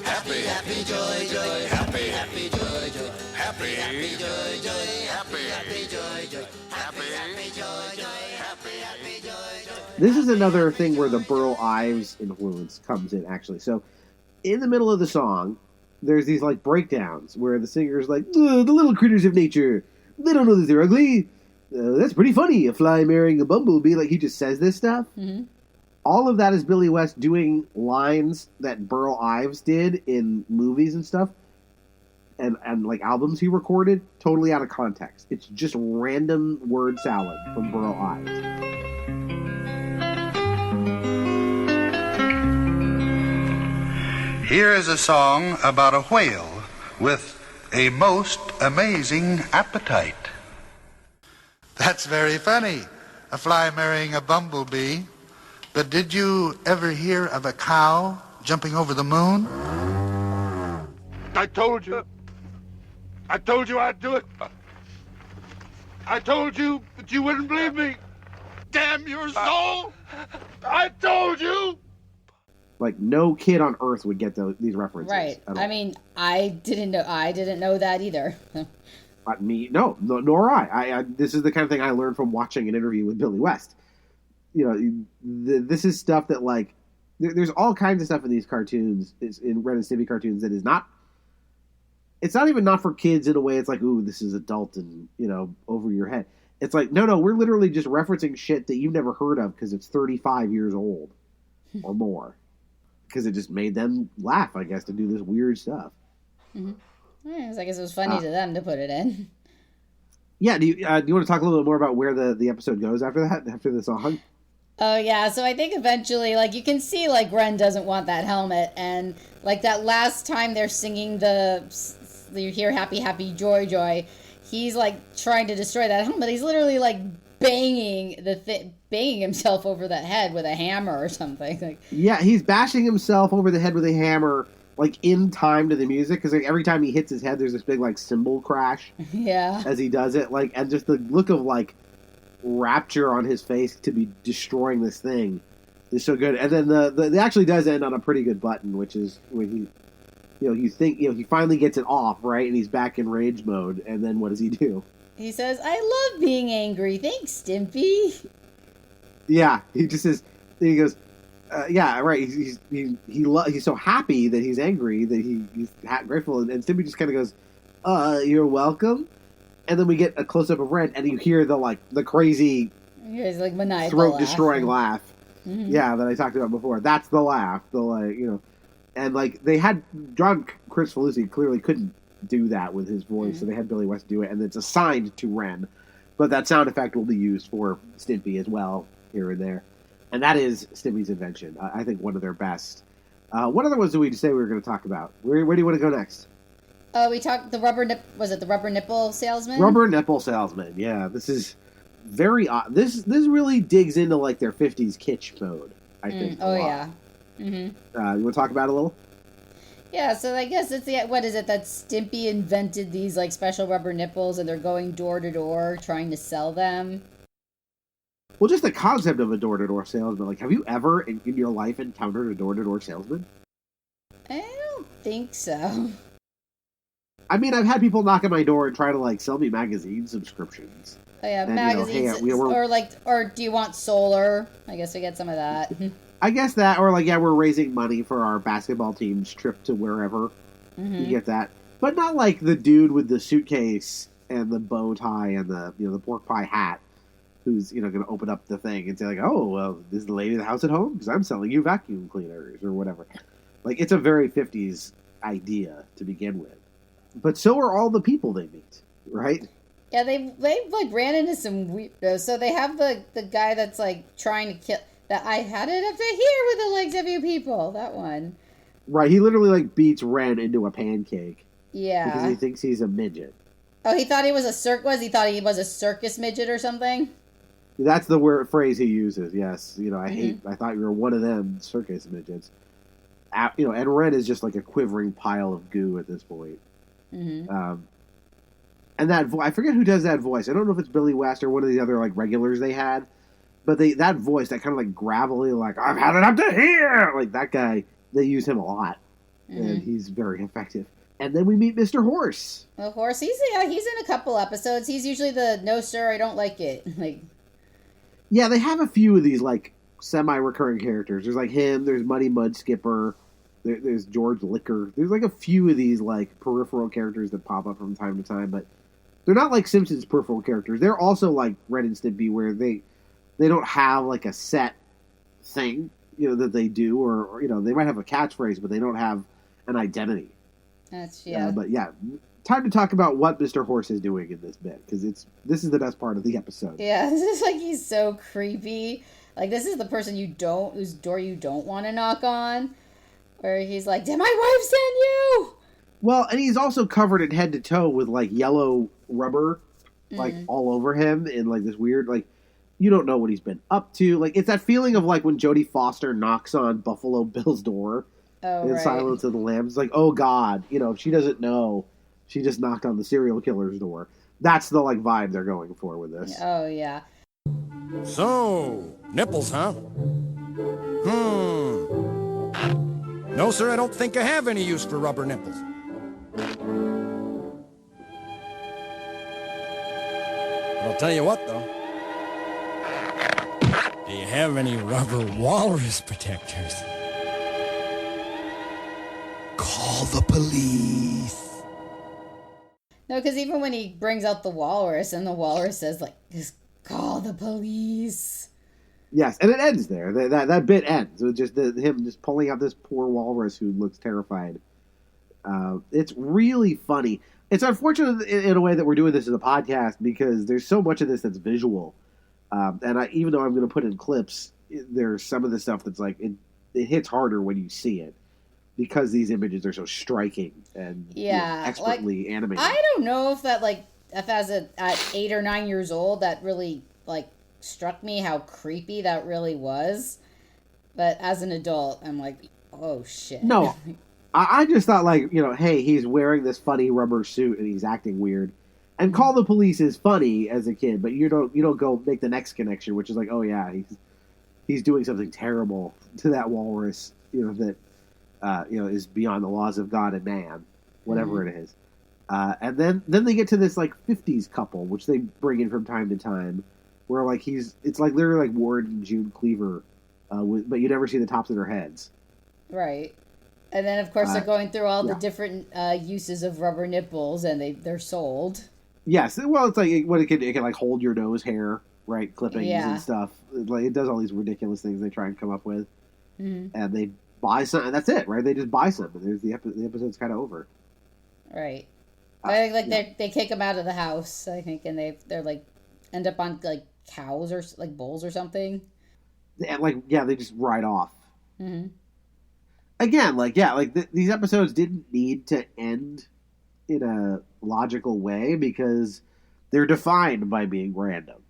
Happy, happy, joy, joy. Happy, happy, joy, joy. Happy, happy, joy, joy. Happy, happy, joy, joy. Happy, happy, joy, joy. Happy, happy, joy, joy. This is another thing where the Burl Ives influence comes in, actually. So, in the middle of the song, there's these breakdowns where the singer's the little critters of nature, they don't know that they're ugly. That's pretty funny, a fly marrying a bumblebee. He just says this stuff. Mm-hmm. All of that is Billy West doing lines that Burl Ives did in movies and stuff, and albums he recorded, totally out of context. It's just random word salad from Burl Ives. Here is a song about a whale with a most amazing appetite. That's very funny, a fly marrying a bumblebee. But did you ever hear of a cow jumping over the moon? I told you. I told you I'd do it. I told you, but you wouldn't believe me. Damn your soul! I told you! No kid on earth would get these references. Right. I mean, I didn't know that either. Nor I. This is the kind of thing I learned from watching an interview with Billy West. This is stuff that there's all kinds of stuff in these cartoons, in Ren and Stimpy cartoons, that is not. It's not even not for kids in a way. It's ooh, this is adult and over your head. It's no, we're literally just referencing shit that you've never heard of because it's 35 years old or more. Because it just made them laugh, I guess, to do this weird stuff. Mm-hmm. I guess it was funny to them to put it in. Yeah, do you want to talk a little bit more about where the episode goes after that, after the song? Oh, yeah, so I think eventually, you can see, Ren doesn't want that helmet, and, that last time they're singing you hear happy, happy, joy, joy, he's like trying to destroy that helmet. He's literally like banging himself over the head with a hammer or something. Like, yeah, he's bashing himself over the head with a hammer, like in time to the music, because like, every time he hits his head, there's this big like cymbal crash. Yeah. As he does it, like, and just the look of like rapture on his face to be destroying this thing is so good. And then it actually does end on a pretty good button, which is when he, you think, he finally gets it off, right, and he's back in rage mode. And then what does he do? He says, "I love being angry. Thanks, Stimpy." Yeah, he just says. He goes, "Yeah, right." He's so happy that he's angry that he's grateful, and Stimpy just kind of goes, "You're welcome." And then we get a close up of Ren, and you hear the crazy, like maniacal throat destroying laugh. Mm-hmm. Yeah, that I talked about before. That's the laugh. And like they had John Kricfalusi clearly couldn't do that with his voice, so they had Billy West do it, and it's assigned to Ren. But that sound effect will be used for Stimpy as well here and there, and that is Stimpy's invention. I think one of their best. What other ones did we say we were going to talk about? Where do you want to go next? We talked the rubber nipple salesman? Rubber nipple salesman. Yeah, this is very odd. This really digs into like their 50s kitsch mode, I think. Oh yeah. Mm-hmm. You want to talk about it a little? Yeah, so I guess it's what is it that Stimpy invented these like special rubber nipples, and they're going door to door trying to sell them. Well, just the concept of a door to door salesman. Like, have you ever in your life encountered a door to door salesman? I don't think so. I mean, I've had people knock on my door and try to like sell me magazine subscriptions. Oh yeah, and, magazines, or do you want solar? I guess we get some of that. I guess that, or like, yeah, we're raising money for our basketball team's trip to wherever. Mm-hmm. You get that, but not like the dude with the suitcase and the bow tie and the pork pie hat, who's going to open up the thing and say like, oh well, this is the lady of the house at home because I'm selling you vacuum cleaners or whatever. Like, it's a very 50s idea to begin with. But so are all the people they meet, right? Yeah, they like ran into some weirdos. So they have the guy that's like trying to kill. That I had it up to here with the legs of you people. That one. Right, he literally like beats Ren into a pancake. Yeah. Because he thinks he's a midget. Oh, he thought he was a he thought he was a circus midget or something? That's the phrase he uses, yes. I thought you were one of them circus midgets. And Ren is just like a quivering pile of goo at this point. Mm-hmm. And that I forget who does that voice. I don't know if it's Billy West or one of the other like regulars they had, but that voice, that kind of like gravelly, like I've had it up to here, like that guy. They use him a lot, and he's very effective. And then we meet Mr. Horse. Well, Horse, he's in a couple episodes. He's usually the no sir, I don't like it. Like, yeah, they have a few of these like semi-recurring characters. There's like him. There's Muddy Mud Skipper. There's George Liquor. There's like a few of these like peripheral characters that pop up from time to time, but they're not like Simpsons peripheral characters. They're also like Ren and Stimpy, where they don't have like a set thing, that they do, or they might have a catchphrase, but they don't have an identity. That's but yeah, time to talk about what Mr. Horse is doing in this bit, because this is the best part of the episode. Yeah, this is like he's so creepy. Like, this is the person whose door you don't want to knock on. Where he's like, did my wife send you? Well, and he's also covered in head to toe with, like, yellow rubber, like, all over him in, like, this weird, like, you don't know what he's been up to. Like, it's that feeling of, like, when Jodie Foster knocks on Buffalo Bill's door in Silence of the Lambs. It's like, oh, God, she doesn't know. She just knocked on the serial killer's door. That's the, like, vibe they're going for with this. Oh, yeah. So, nipples, huh? No, sir, I don't think I have any use for rubber nipples. But I'll tell you what, though. Do you have any rubber walrus protectors? Call the police. No, because even when he brings out the walrus, and the walrus says, like, just call the police. Yes, and it ends there. That bit ends with just him just pulling out this poor walrus who looks terrified. It's really funny. It's unfortunate in a way that we're doing this as a podcast, because there's so much of this that's visual. And even though I'm going to put in clips, there's some of the stuff that's like, it hits harder when you see it, because these images are so striking and expertly animated. I don't know if that, like, at 8 or 9 years old, that really like struck me how creepy that really was. But as an adult, I'm like, oh shit. No, I just thought like, hey, he's wearing this funny rubber suit and he's acting weird. And call the police is funny as a kid, but you don't go make the next connection, which is like, oh yeah, he's doing something terrible to that walrus, that is beyond the laws of God and man, whatever it is. And then they get to this like 50s couple, which they bring in from time to time, where like it's like literally like Ward and June Cleaver, but you never see the tops of their heads. Right. And then of course they're going through all the different uses of rubber nipples, and they're sold. Yes, well, it's like it can like hold your nose hair, right? Clippings and stuff. Like it does all these ridiculous things they try and come up with, and they buy some, and that's it, right? They just buy some, and there's the episode's kind of over. Right. I think they kick them out of the house, I think, and they're like end up on like cows or like bulls or something. And they just ride off. Mm-hmm. Again, these episodes didn't need to end in a logical way because they're defined by being random.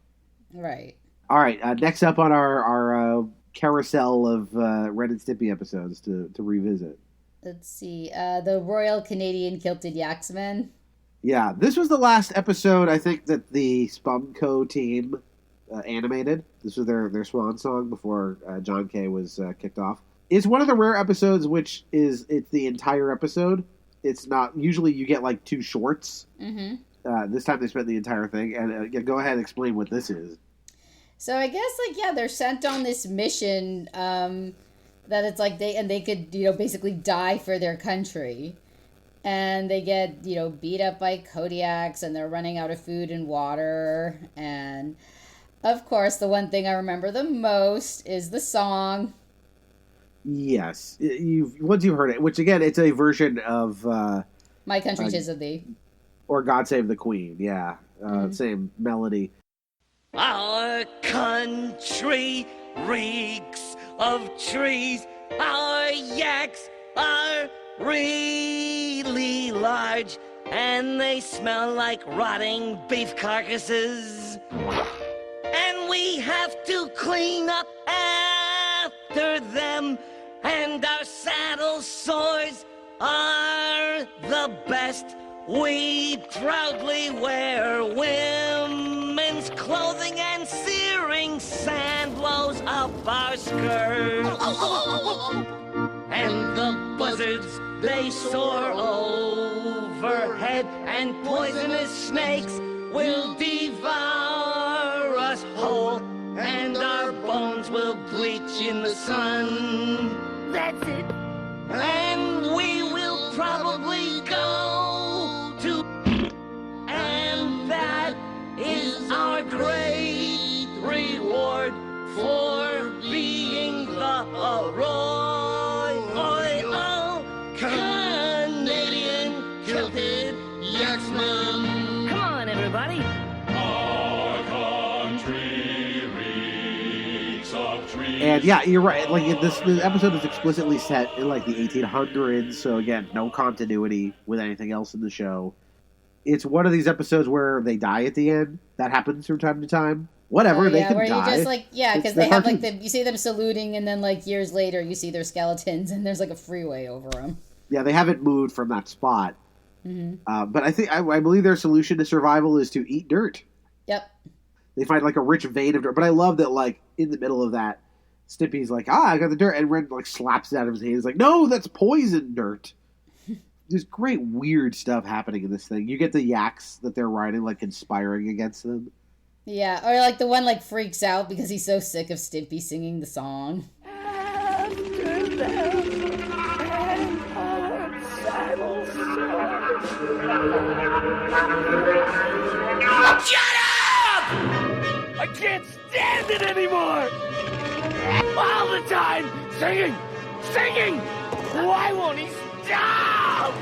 Right. All right. Next up on our carousel of Ren and Stimpy episodes to revisit. Let's see. The Royal Canadian Kilted Yaxmen. Yeah, this was the last episode I think that the Spumco team animated. This was their swan song before John Kay was kicked off. It's one of the rare episodes it's the entire episode. It's not, usually you get like 2 shorts. Mm-hmm. This time they spent the entire thing. And go ahead and explain what this is. So I guess they're sent on this mission that it's like they could, basically die for their country. And they get, beat up by Kodiaks, and they're running out of food and water. And of course, the one thing I remember the most is the song. Yes, once you've heard it, which again, it's a version of My Country 'Tis of Thee, or God Save the Queen. Yeah, same melody. Our country reeks of trees. Our yaks are really large, and they smell like rotting beef carcasses. And we have to clean up after them. And our saddle sores are the best. We proudly wear women's clothing, and searing sand blows up our skirts. And the buzzards, they soar overhead, and poisonous snakes will devour us whole, and our bones will bleach in the sun. That's it. And we will probably go to, and that is our great reward for being the Royal Canadian Kilted Yaxman. Come on, everybody. And yeah, you're right. Like this episode is explicitly set in like the 1800s, so again, no continuity with anything else in the show. It's one of these episodes where they die at the end. That happens from time to time. Whatever, they can where die. You just like because they have like you see them saluting, and then like years later you see their skeletons, and there's like a freeway over them. Yeah, they haven't moved from that spot. Mm-hmm. But I believe their solution to survival is to eat dirt. Yep. They find like a rich vein of dirt. But I love that like in the middle of that, Stimpy's like, I got the dirt, and Ren like slaps it out of his hand. He's like, no, that's poison dirt. There's great weird stuff happening in this thing. You get the yaks that they're riding like conspiring against them. Yeah, or like the one like freaks out because he's so sick of Stimpy singing the song. After them, and our saddle sores. Shut up! I can't stand it anymore! All the time, singing! Why won't he stop?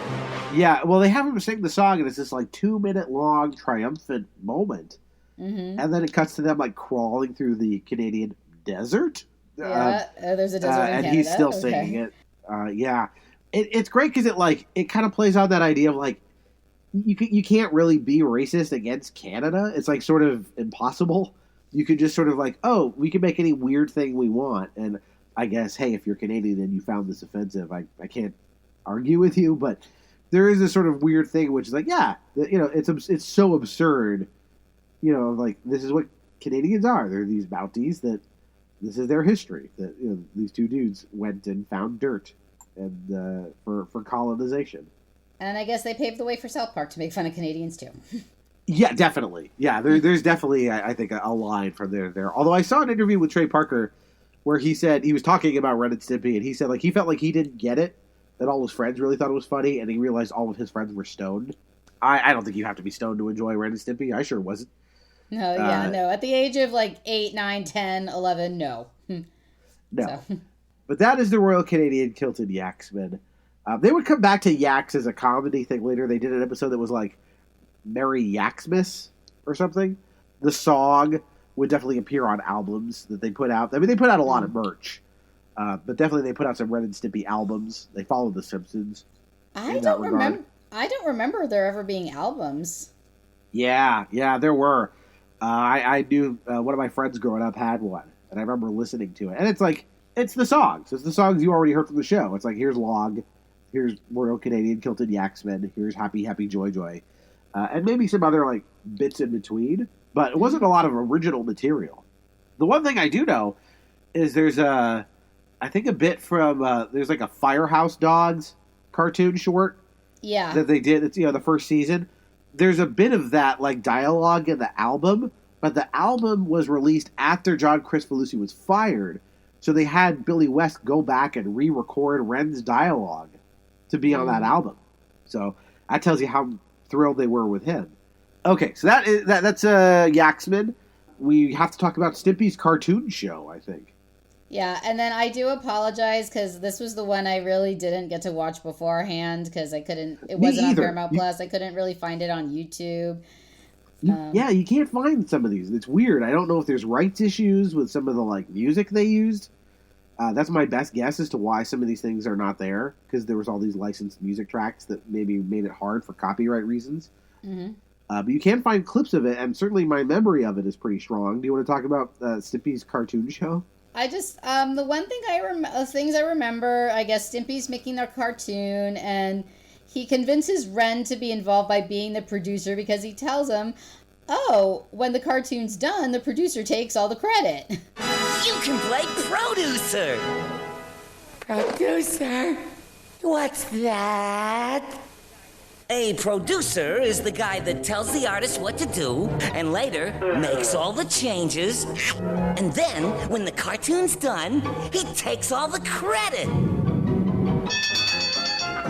Yeah, well, they have him sing the song, and it's this like 2-minute long triumphant moment. Mm-hmm. And then it cuts to them like crawling through the Canadian desert. Yeah, there's a desert in and Canada. He's still singing it. Yeah, it's great because it kind of plays on that idea of like you can't really be racist against Canada. It's like sort of impossible. You could just sort of like, oh, we can make any weird thing we want. And I guess, hey, if you're Canadian and you found this offensive, I can't argue with you. But there is this sort of weird thing, which is like, yeah, you know, it's so absurd. You know, like, this is what Canadians are. They're these Mounties that this is their history. That, you know, these two dudes went and found dirt and for colonization. And I guess they paved the way for South Park to make fun of Canadians too. Yeah, definitely. Yeah, there's definitely, I think, a line from there. Although I saw an interview with Trey Parker where he said, he was talking about Ren and Stimpy, and he said, like, he felt like he didn't get it, that all his friends really thought it was funny, and he realized all of his friends were stoned. I don't think you have to be stoned to enjoy Ren and Stimpy. I sure wasn't. No, yeah, no. At the age of, like, 8, 9, 10, 11, no. No. So. But that is the Royal Canadian Kilted Yaxmen. They would come back to Yaks as a comedy thing later. They did an episode that was like Merry Yaxmas or something. The song would definitely appear on albums that they put out. I mean, they put out a lot of merch. But definitely they put out some Ren and Stimpy albums. They followed The Simpsons. I don't remember there ever being albums. Yeah, there were. I knew one of my friends growing up had one. And I remember listening to it. And it's like, it's the songs. It's the songs you already heard from the show. It's like, here's Log. Here's Royal Canadian Kilted Yaxmen. Here's Happy Happy Joy Joy. And maybe some other, like, bits in between. But it wasn't a lot of original material. The one thing I do know is there's I think a bit from, there's like a Firehouse Dogs cartoon short. Yeah. That they did. It's, you know, the first season. There's a bit of that, like, dialogue in the album. But the album was released after John Kricfalusi was fired. So they had Billy West go back and re-record Ren's dialogue to be on that album. So that tells you how thrilled they were with him. Okay, so that's Yaxman. We have to talk about Stimpy's cartoon show, I think. Yeah, and then I do apologize because this was the one I really didn't get to watch beforehand because I couldn't. It wasn't on Paramount Plus. I couldn't really find it on YouTube. Yeah, you can't find some of these. It's weird. I don't know if there's rights issues with some of the like music they used. That's my best guess as to why some of these things are not there, because there was all these licensed music tracks that maybe made it hard for copyright reasons. Mm-hmm. But you can find clips of it, and certainly my memory of it is pretty strong. Do you want to talk about Stimpy's cartoon show? I just the one thing things I remember, I guess Stimpy's making their cartoon, and he convinces Ren to be involved by being the producer because he tells him, oh, when the cartoon's done, the producer takes all the credit. You can play producer. Producer? What's that? A producer is the guy that tells the artist what to do and later makes all the changes. And then, when the cartoon's done, he takes all the credit.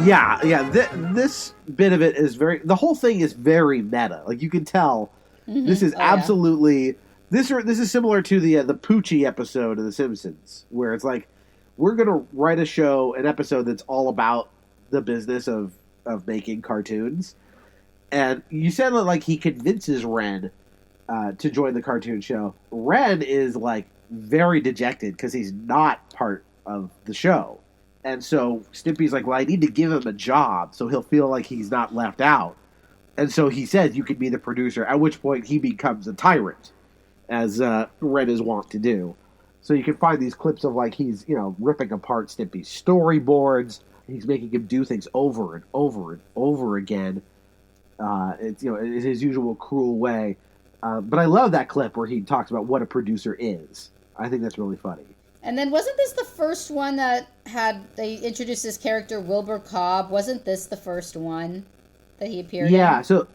Yeah. This bit of it is the whole thing is very meta. Like, you can tell this is absolutely... Yeah. This is similar to the Poochie episode of The Simpsons, where it's like, we're going to write an episode that's all about the business of making cartoons. And you said that, like, he convinces Ren to join the cartoon show. Ren is, like, very dejected because he's not part of the show. And so Stimpy's like, well, I need to give him a job so he'll feel like he's not left out. And so he says, you can be the producer, at which point he becomes a tyrant, as Ren is wont to do. So you can find these clips of, like, he's, you know, ripping apart Stimpy's storyboards. He's making him do things over and over and over again. It's, you know, in his usual cruel way. But I love that clip where he talks about what a producer is. I think that's really funny. And then wasn't this the first one that they introduced this character, Wilbur Cobb? Wasn't this the first one that he appeared in? Yeah, so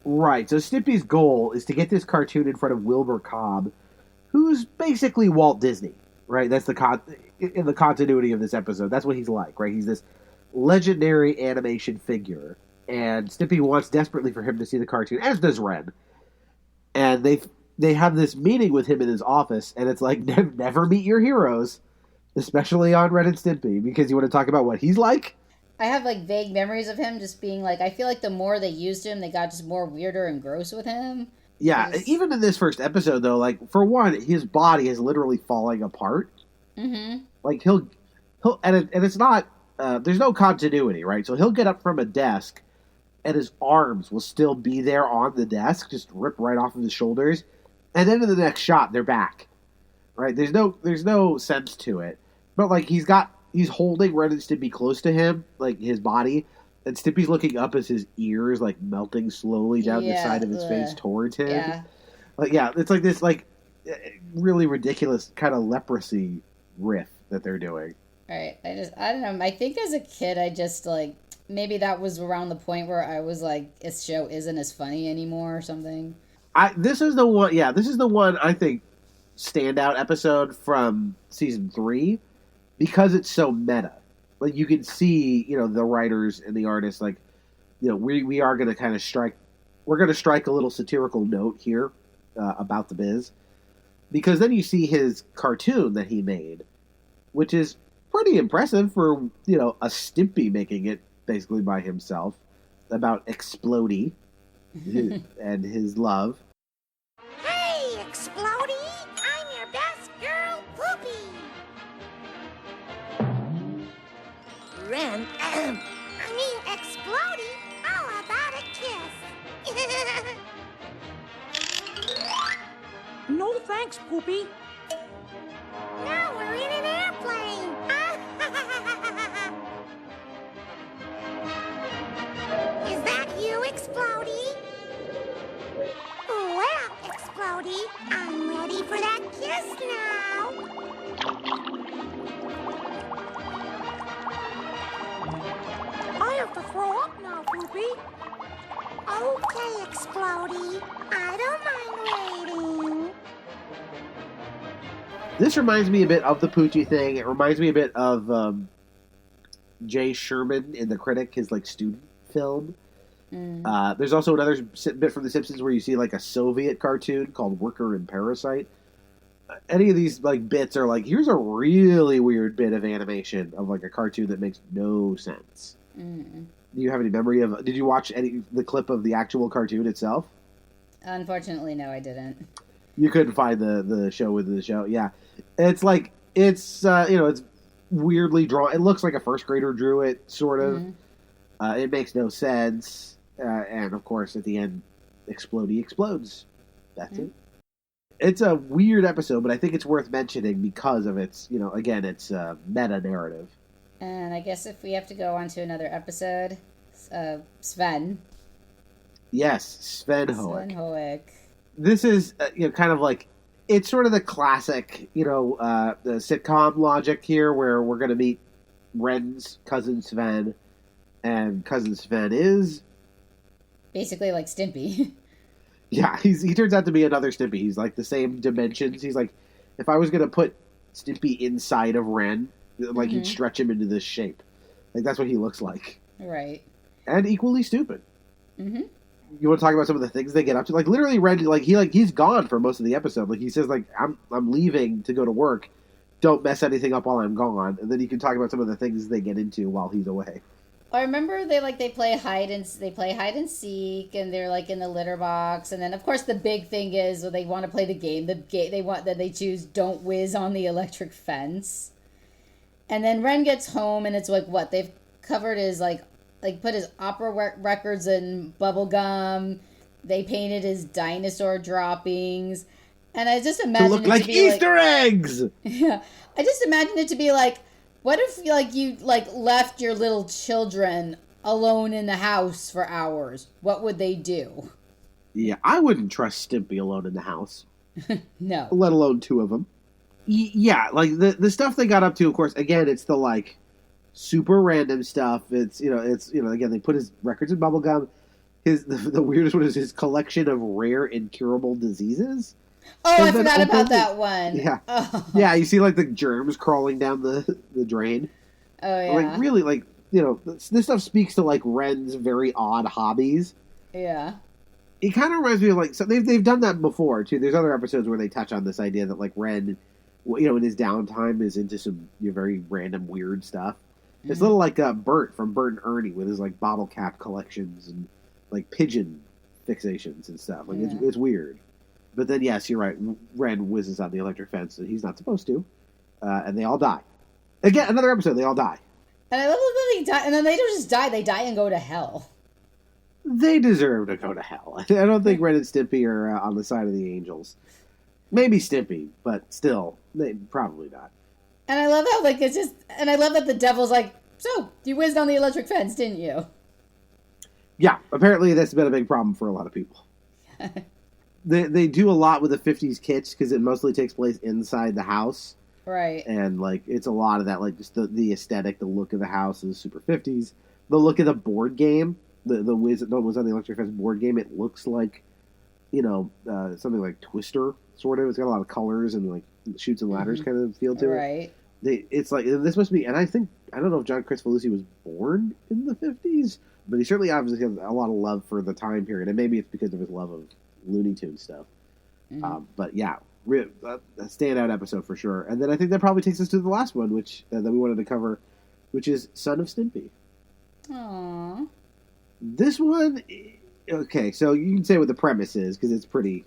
Stimpy's goal is to get this cartoon in front of Wilbur Cobb, who's basically Walt Disney, right? That's in the continuity of this episode. That's what he's like, right? He's this legendary animation figure, and Stimpy wants desperately for him to see the cartoon, as does Ren. And they have this meeting with him in his office, and it's like, never meet your heroes, especially on Ren and Stimpy, because you want to talk about what he's like? I have, like, vague memories of him just being, like, I feel like the more they used him, they got just more weirder and gross with him. Yeah, even in this first episode, though, like, for one, his body is literally falling apart. Mm-hmm. Like, he'll and it's not, there's no continuity, right? So he'll get up from a desk, and his arms will still be there on the desk, just rip right off of his shoulders. And then in the next shot, they're back. Right? There's no sense to it. But like he's holding Ren and Stimpy close to him, like his body, and Stimpy's looking up as his ears like melting slowly down the side of his face towards him. Yeah. Like it's like this like really ridiculous kind of leprosy riff that they're doing. Right. I don't know. I think as a kid, I just like, maybe that was around the point where I was like, this show isn't as funny anymore or something. This is the one I think standout episode from season 3 because it's so meta. Like you can see, the writers and the artists, like, we are going to kind of strike a little satirical note here about the biz, because then you see his cartoon that he made, which is pretty impressive for, a Stimpy making it basically by himself, about Explodey and his love. Hey, Explodey! I'm your best girl, Poopy! Ren, I mean, Explodey, how about a kiss? No thanks, Poopy. Now we're in an airplane! Is that you, Explodey? Well, Explodey, I'm ready for that kiss now. I have to throw up now, Poopy. Okay, Explodey. I don't mind waiting. This reminds me a bit of the Poochie thing. It reminds me a bit of Jay Sherman in The Critic, his like student film. There's also another bit from The Simpsons where you see like a Soviet cartoon called Worker and Parasite. Any of these like bits are like, here's a really weird bit of animation of like a cartoon that makes no sense. Do you have any memory of? Did you watch the clip of the actual cartoon itself? Unfortunately, no, I didn't. You couldn't find the show within the show. Yeah, it's like it's weirdly drawn. It looks like a first grader drew it, sort of. It makes no sense, and of course, at the end, Explodey explodes. That's it. It's a weird episode, but I think it's worth mentioning because of its, again, its meta narrative. And I guess if we have to go on to another episode, Sven. Yes, Sven Hoek. Sven Hoek. This is, kind of like, it's sort of the classic, the sitcom logic here, where we're going to meet Ren's cousin Sven, and cousin Sven is... basically like Stimpy. Yeah, he turns out to be another Stimpy. He's like the same dimensions. He's like, if I was going to put Stimpy inside of Ren, like he'd stretch him into this shape. Like that's what he looks like. Right. And equally stupid. You want to talk about some of the things they get up to? Like literally Ren, he's gone for most of the episode. Like he says like, I'm leaving to go to work. Don't mess anything up while I'm gone. And then you can talk about some of the things they get into while he's away. I remember they play hide and seek, and they're like in the litter box, and then of course the big thing is they want to play the game. They choose don't whiz on the electric fence, and then Ren gets home and it's like what they've covered is like put his opera records in bubble gum. They painted his dinosaur droppings, and I just imagine to look like Easter eggs. Yeah, I just imagine it to be like. What if, you left your little children alone in the house for hours? What would they do? Yeah, I wouldn't trust Stimpy alone in the house. No. Let alone two of them. Yeah, like, the stuff they got up to, of course, again, it's the, super random stuff. It's, again, they put his records in bubblegum. The weirdest one is his collection of rare incurable diseases. Oh, I forgot about that one. Yeah. Oh. Yeah, you see, the germs crawling down the drain. Oh, yeah. Really, this stuff speaks to, Ren's very odd hobbies. Yeah. It kind of reminds me of, so they've done that before, too. There's other episodes where they touch on this idea that, Ren, in his downtime is into some very random, weird stuff. It's a little like Bert from Bert and Ernie with his, bottle cap collections and, pigeon fixations and stuff. It's weird. But then, yes, you're right. Ren whizzes on the electric fence, and he's not supposed to. And they all die. Again, another episode, they all die. And I love that they die, and then they don't just die, they die and go to hell. they deserve to go to hell. I don't think Ren and Stimpy are on the side of the angels. Maybe Stimpy, but still, they probably not. And I love how, like, it's just, and I love that the devil's like, so, you whizzed on the electric fence, didn't you? Yeah, apparently that's been a big problem for a lot of people. They do a lot with the 50s kitsch because it mostly takes place inside the house. Right. And, like, it's a lot of that, like, just the aesthetic, the look of the house is super 50s. The look of the board game, the Wiz on the Electric Fence board game, it looks like, you know, something like Twister, sort of. It's got a lot of colors and, like, shoots and ladders kind of feel to it. Right. It's like, this must be, and I don't know if John Kricfalusi was born in the 50s, but he certainly obviously has a lot of love for the time period, and maybe it's because of his love of Looney Tunes stuff. But yeah, a standout episode for sure. And then I think that probably takes us to the last one, which that we wanted to cover, which is Son of Stimpy. Aww. This one, okay, so you can say what the premise is, because it's pretty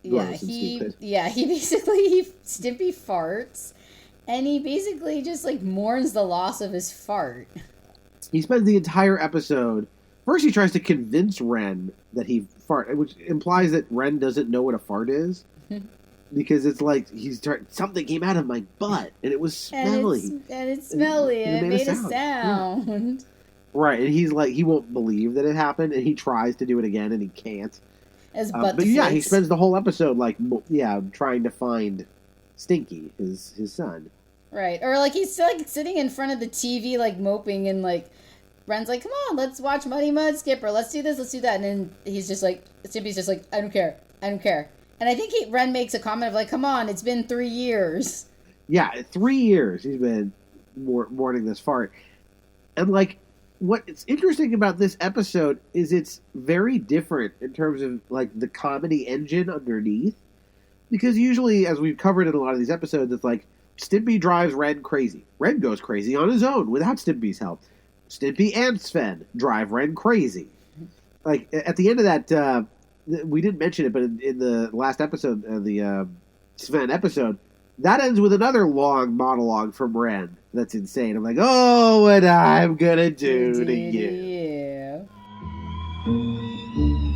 gross and stupid. Yeah, Stimpy farts, and he basically just, like, mourns the loss of his fart. He spends the entire episode, first he tries to convince Ren that he fart, which implies that Ren doesn't know what a fart is. Because it's like, something came out of my butt, and it was smelly. And it's smelly, and it made a sound. Yeah. Right, and he's like, he won't believe that it happened, and he tries to do it again, and he can't. But yeah, he spends the whole episode, like, trying to find Stinky, his son. Right, or, like, he's, like, sitting in front of the TV, like, moping, and, like, Ren's like, come on, let's watch Muddy Mud Skipper, let's do this, let's do that, and then he's just like, Stimpy's just like, I don't care. And I think Ren makes a comment of, like, come on, it's been 3 years. Yeah, 3 years he's been mourning this fart. And, like, what's interesting about this episode is it's very different in terms of, like, the comedy engine underneath. Because usually, as we've covered in a lot of these episodes, it's like, Stimpy drives Ren crazy. Ren goes crazy on his own without Stimpy's help. Stimpy and Sven drive Ren crazy. Like, at the end of that, we didn't mention it, but in the last episode, the Sven episode, that ends with another long monologue from Ren. That's insane. I'm like, oh, what I'm gonna do to you.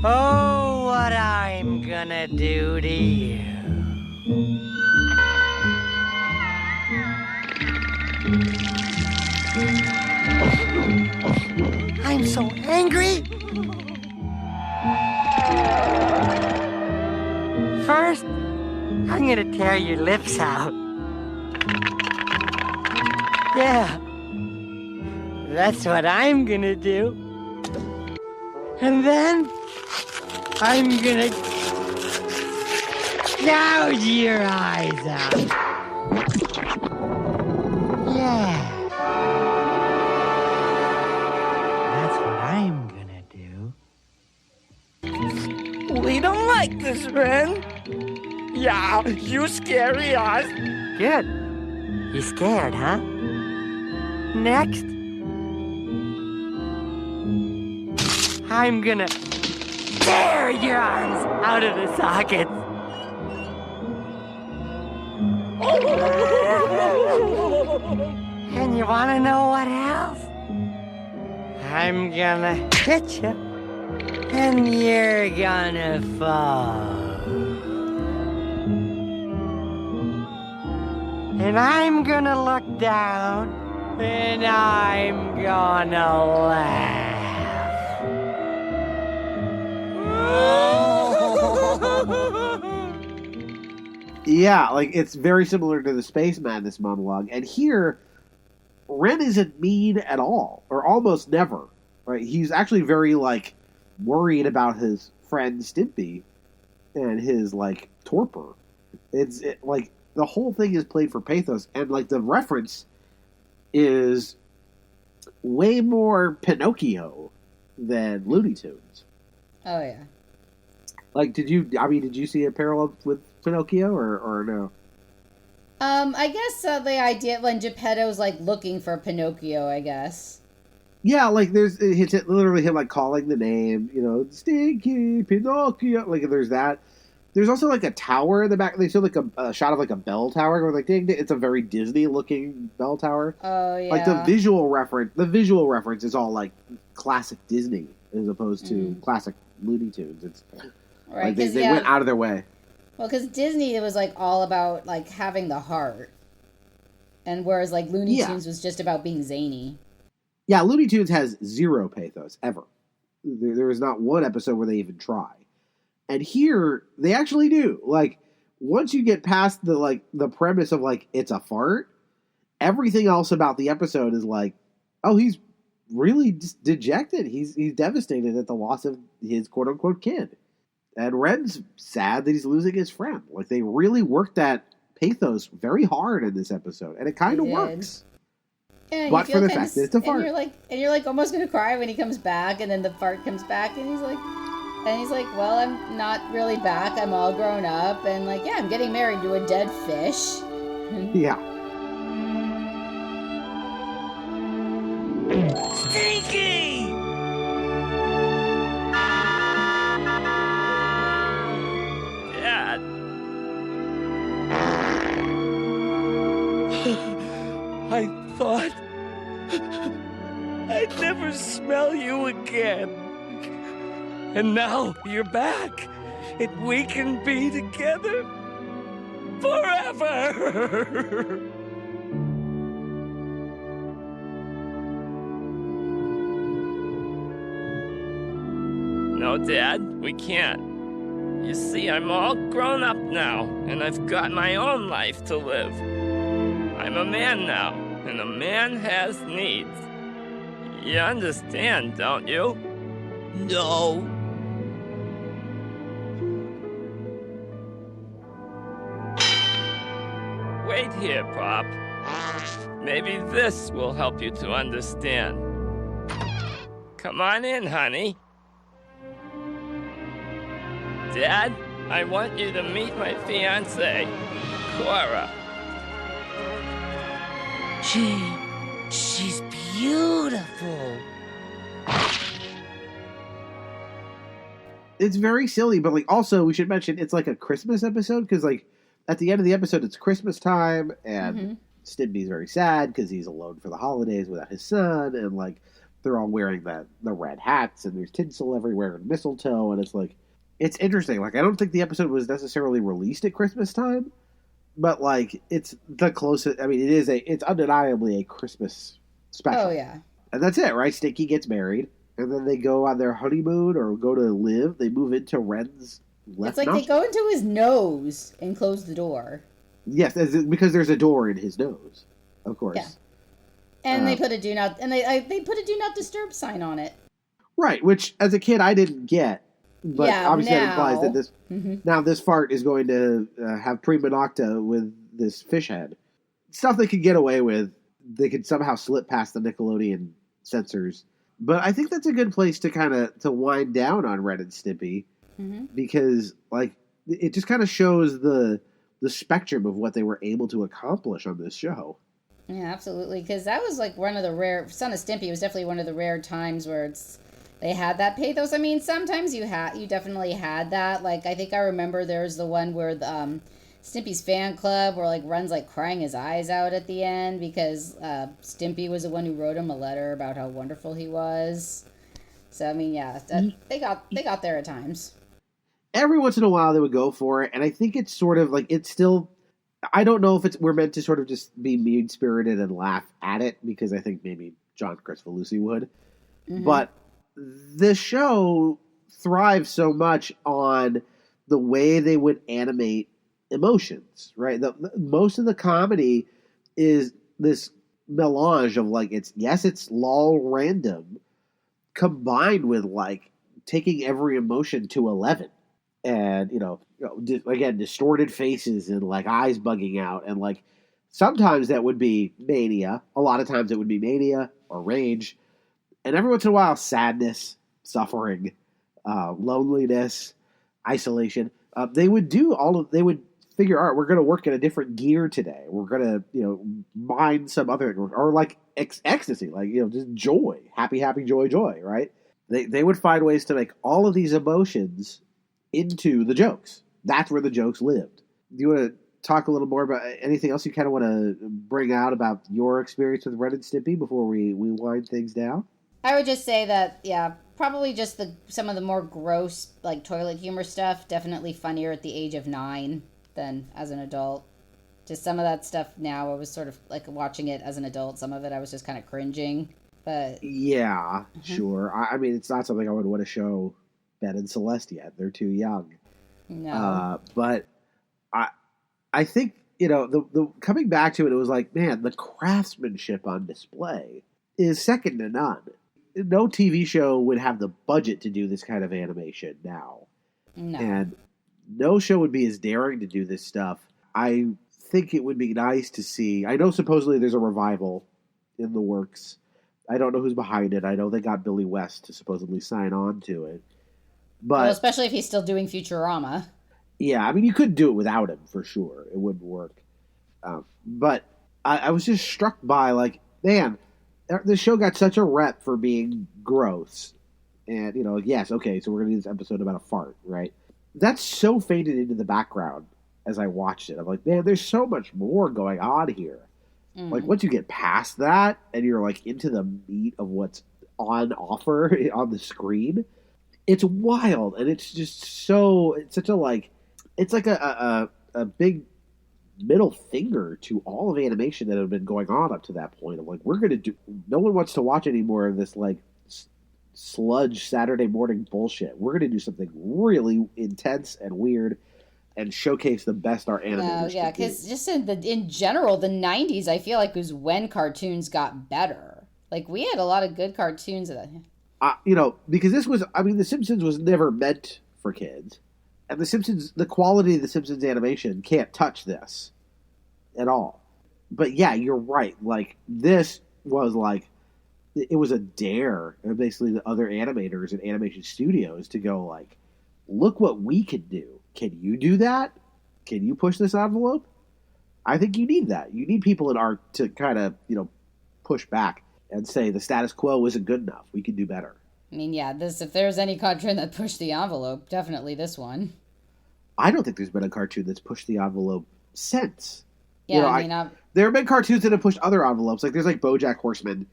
Oh, what I'm gonna do to you. I'm so angry. First, I'm gonna tear your lips out. Yeah, that's what I'm gonna do. And then, I'm gonna gouge your eyes out. Yeah. That's what I'm gonna do. We don't like this, Ren. Yeah, you scary us. Good. You scared, huh? Next, I'm gonna tear your arms out of the sockets. And you wanna know what else? I'm gonna hit you, and you're gonna fall. And I'm gonna look down, and I'm gonna laugh. Yeah, like, it's very similar to the Space Madness monologue. And here, Ren isn't mean at all, or almost never. Right? He's actually very, like, worried about his friend Stimpy and his, like, torpor. Like, the whole thing is played for pathos, and, like, the reference is way more Pinocchio than Looney Tunes. Oh, yeah. Like, did you see a parallel with Pinocchio, or no? I guess the idea when Geppetto's, like, looking for Pinocchio, I guess. Yeah, like, it's literally him, like, calling the name, you know, Stinky, Pinocchio, like, there's that. There's also, like, a tower in the back. They show, like, a shot of, like, a bell tower. Going, like, dang, it's a very Disney-looking bell tower. Oh, yeah. Like, the visual reference is all, like, classic Disney as opposed to classic Looney Tunes. It's Right, like 'cause, they yeah. went out of their way. Well, because Disney, it was like all about like having the heart, and whereas like Looney Yeah. Tunes was just about being zany. Yeah, Looney Tunes has zero pathos ever. There is not one episode where they even try. And here they actually do. Like once you get past the premise of like it's a fart, everything else about the episode is like, oh, he's really dejected. He's devastated at the loss of his quote unquote kid. And Ren's sad that he's losing his friend. Like they really worked that pathos very hard in this episode, and it kind of works. Yeah, But for the fact that it's a fart. and you're like almost gonna cry when he comes back, and then the fart comes back, and he's like, well, I'm not really back. I'm all grown up, and like, yeah, I'm getting married to a dead fish. Yeah. Stinky! Dad. I thought I'd never smell you again. And now you're back, and we can be together forever. No, Dad, we can't. You see, I'm all grown up now, and I've got my own life to live. I'm a man now, and a man has needs. You understand, don't you? No. Wait here, Pop. Maybe this will help you to understand. Come on in, honey. Dad, I want you to meet my fiancée, Cora. She's beautiful. It's very silly, but like also we should mention it's like a Christmas episode because like at the end of the episode it's Christmas time and Stimpy's very sad because he's alone for the holidays without his son, and like they're all wearing the red hats and there's tinsel everywhere and mistletoe, and it's like it's interesting. Like I don't think the episode was necessarily released at Christmas time, but like it's the closest. I mean, it's undeniably a Christmas special. Oh yeah, and that's it, right? Stinky gets married. And then they go on their honeymoon or go to live. They move into Ren's left it's like nostril. they go into his nose and close the door. Yes, because there's a door in his nose, of course. Yeah. And they put a do not they put a do not disturb sign on it. Right, which as a kid I didn't get, but obviously that implies that this now this fart is going to have prima nocta with this fish head. Stuff they could get away with, they could somehow slip past the Nickelodeon censors. But I think that's a good place to kind of to wind down on Ren and Stimpy because like it just kind of shows the spectrum of what they were able to accomplish on this show. Yeah, absolutely. Because that was like one of the rare Son of Stimpy was definitely one of the rare times where they had that pathos. I mean, sometimes you definitely had that. Like I think I remember there was the one where Stimpy's fan club where like Ren's like crying his eyes out at the end because Stimpy was the one who wrote him a letter about how wonderful he was. So I mean, yeah, they got there at times. Every once in a while they would go for it, and I think it's sort of like it's still. I don't know if we're meant to sort of just be mean spirited and laugh at it because I think maybe John Kricfalusi would, but this show thrives so much on the way they would animate emotions, right? Most of the comedy is this melange of like it's lol random combined with like taking every emotion to 11 and again distorted faces and like eyes bugging out, and like sometimes that would be mania, a lot of times it would be mania or rage, and every once in a while sadness, suffering, loneliness, isolation. They would figure out we're going to work in a different gear today. We're going to, mine some other, or like ecstasy, like, just joy, happy, joy, right? They would find ways to make all of these emotions into the jokes. That's where the jokes lived. Do you want to talk a little more about anything else you kind of want to bring out about your experience with Ren and Stimpy before we wind things down? I would just say that, yeah, probably just some of the more gross, like, toilet humor stuff, definitely funnier at the age of 9 than as an adult. Just some of that stuff now, I was sort of, like, watching it as an adult. Some of it I was just kind of cringing, but... Yeah, sure. I mean, it's not something I would want to show Ben and Celeste yet. They're too young. No. But I think, you know, the coming back to it, it was like, man, the craftsmanship on display is second to none. No TV show would have the budget to do this kind of animation now. No. And no show would be as daring to do this stuff. I think it would be nice to see. I know supposedly there's a revival in the works. I don't know who's behind it. I know they got Billy West to supposedly sign on to it. But well, especially if he's still doing Futurama. Yeah, I mean, you could do it without him for sure. It wouldn't work. But I was just struck by, like, man, the show got such a rep for being gross. And, you know, yes, okay, so we're going to do this episode about a fart, right? That's so faded into the background as I watched it. I'm like, man, there's so much more going on here. Like, once you get past that and you're, like, into the meat of what's on offer on the screen, it's wild. And it's just so, it's such a, like, it's like a big middle finger to all of animation that had been going on up to that point. I'm like, we're going to do, no one wants to watch any more of this, like, sludge Saturday morning bullshit. We're going to do something really intense and weird and showcase the best our animators yeah, because just in general, the 90s, I feel like, was when cartoons got better. Like, we had a lot of good cartoons. You know, because this was, I mean, The Simpsons was never meant for kids. And The Simpsons, the quality of The Simpsons animation can't touch this at all. But yeah, you're right. Like, this was like, it was a dare, basically, the other animators and animation studios to go like, look what we can do. Can you do that? Can you push this envelope? I think you need that. You need people in art to kind of, you know, push back and say the status quo isn't good enough. We can do better. I mean, yeah, if there's any cartoon that pushed the envelope, definitely this one. I don't think there's been a cartoon that's pushed the envelope since. Yeah, you know, I mean, there have been cartoons that have pushed other envelopes. Like, there's like BoJack Horseman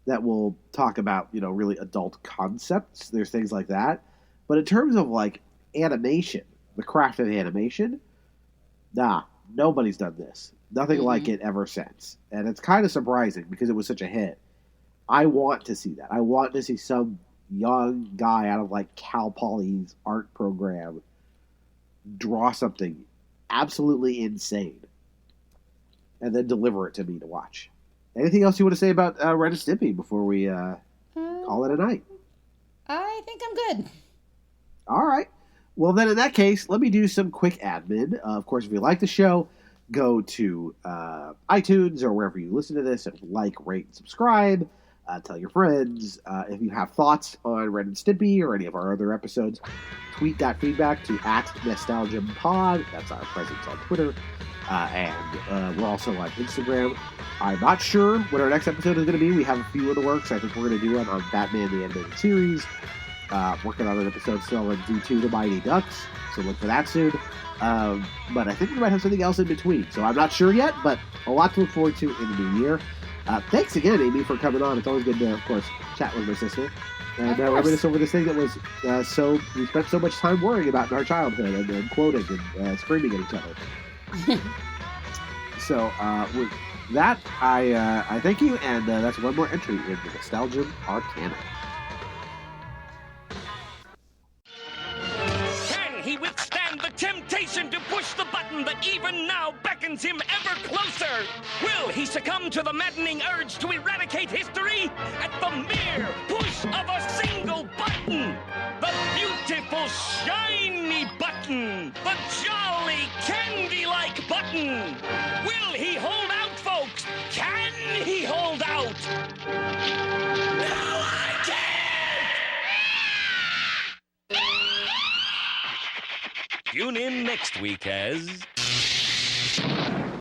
that will talk about, you know, really adult concepts. There's things like that. But in terms of, like, animation, the craft of animation, nobody's done this. Nothing like it ever since. And it's kind of surprising because it was such a hit. I want to see that. I want to see some young guy out of, like, Cal Poly's art program draw something absolutely insane and then deliver it to me to watch. Anything else you want to say about Ren and Stimpy before we call it a night? I think I'm good. All right. Well, then in that case, let me do some quick admin. Of course, if you like the show, go to iTunes or wherever you listen to this and like, rate, and subscribe. Tell your friends. If you have thoughts on Ren and Stimpy or any of our other episodes, tweet that feedback to @NostalgiaPod. That's our presence on Twitter. And we're also on Instagram. I'm not sure what our next episode is going to be. We have a few in the works. I think we're going to do one on Batman the Animated Series. Working on an episode still on D2 The Mighty Ducks, so look for that soon. But I think we might have something else in between, so I'm not sure yet, but a lot to look forward to in the new year. Thanks again, Amy, for coming on. It's always good to, of course, chat with my sister. And reminisce over this thing that was we spent so much time worrying about in our childhood and quoting and screaming at each other. So with that, I thank you, and that's one more entry in the Nostalgia Arcana. Can he withstand the temptation to push the button that even now beckons him ever closer? Will he succumb to the maddening urge to eradicate history at the mere push of a single button? The beautiful, shiny button! The jolly, candy-like button! Will he hold out, folks? Can he hold out? No, I can't! Tune in next week as...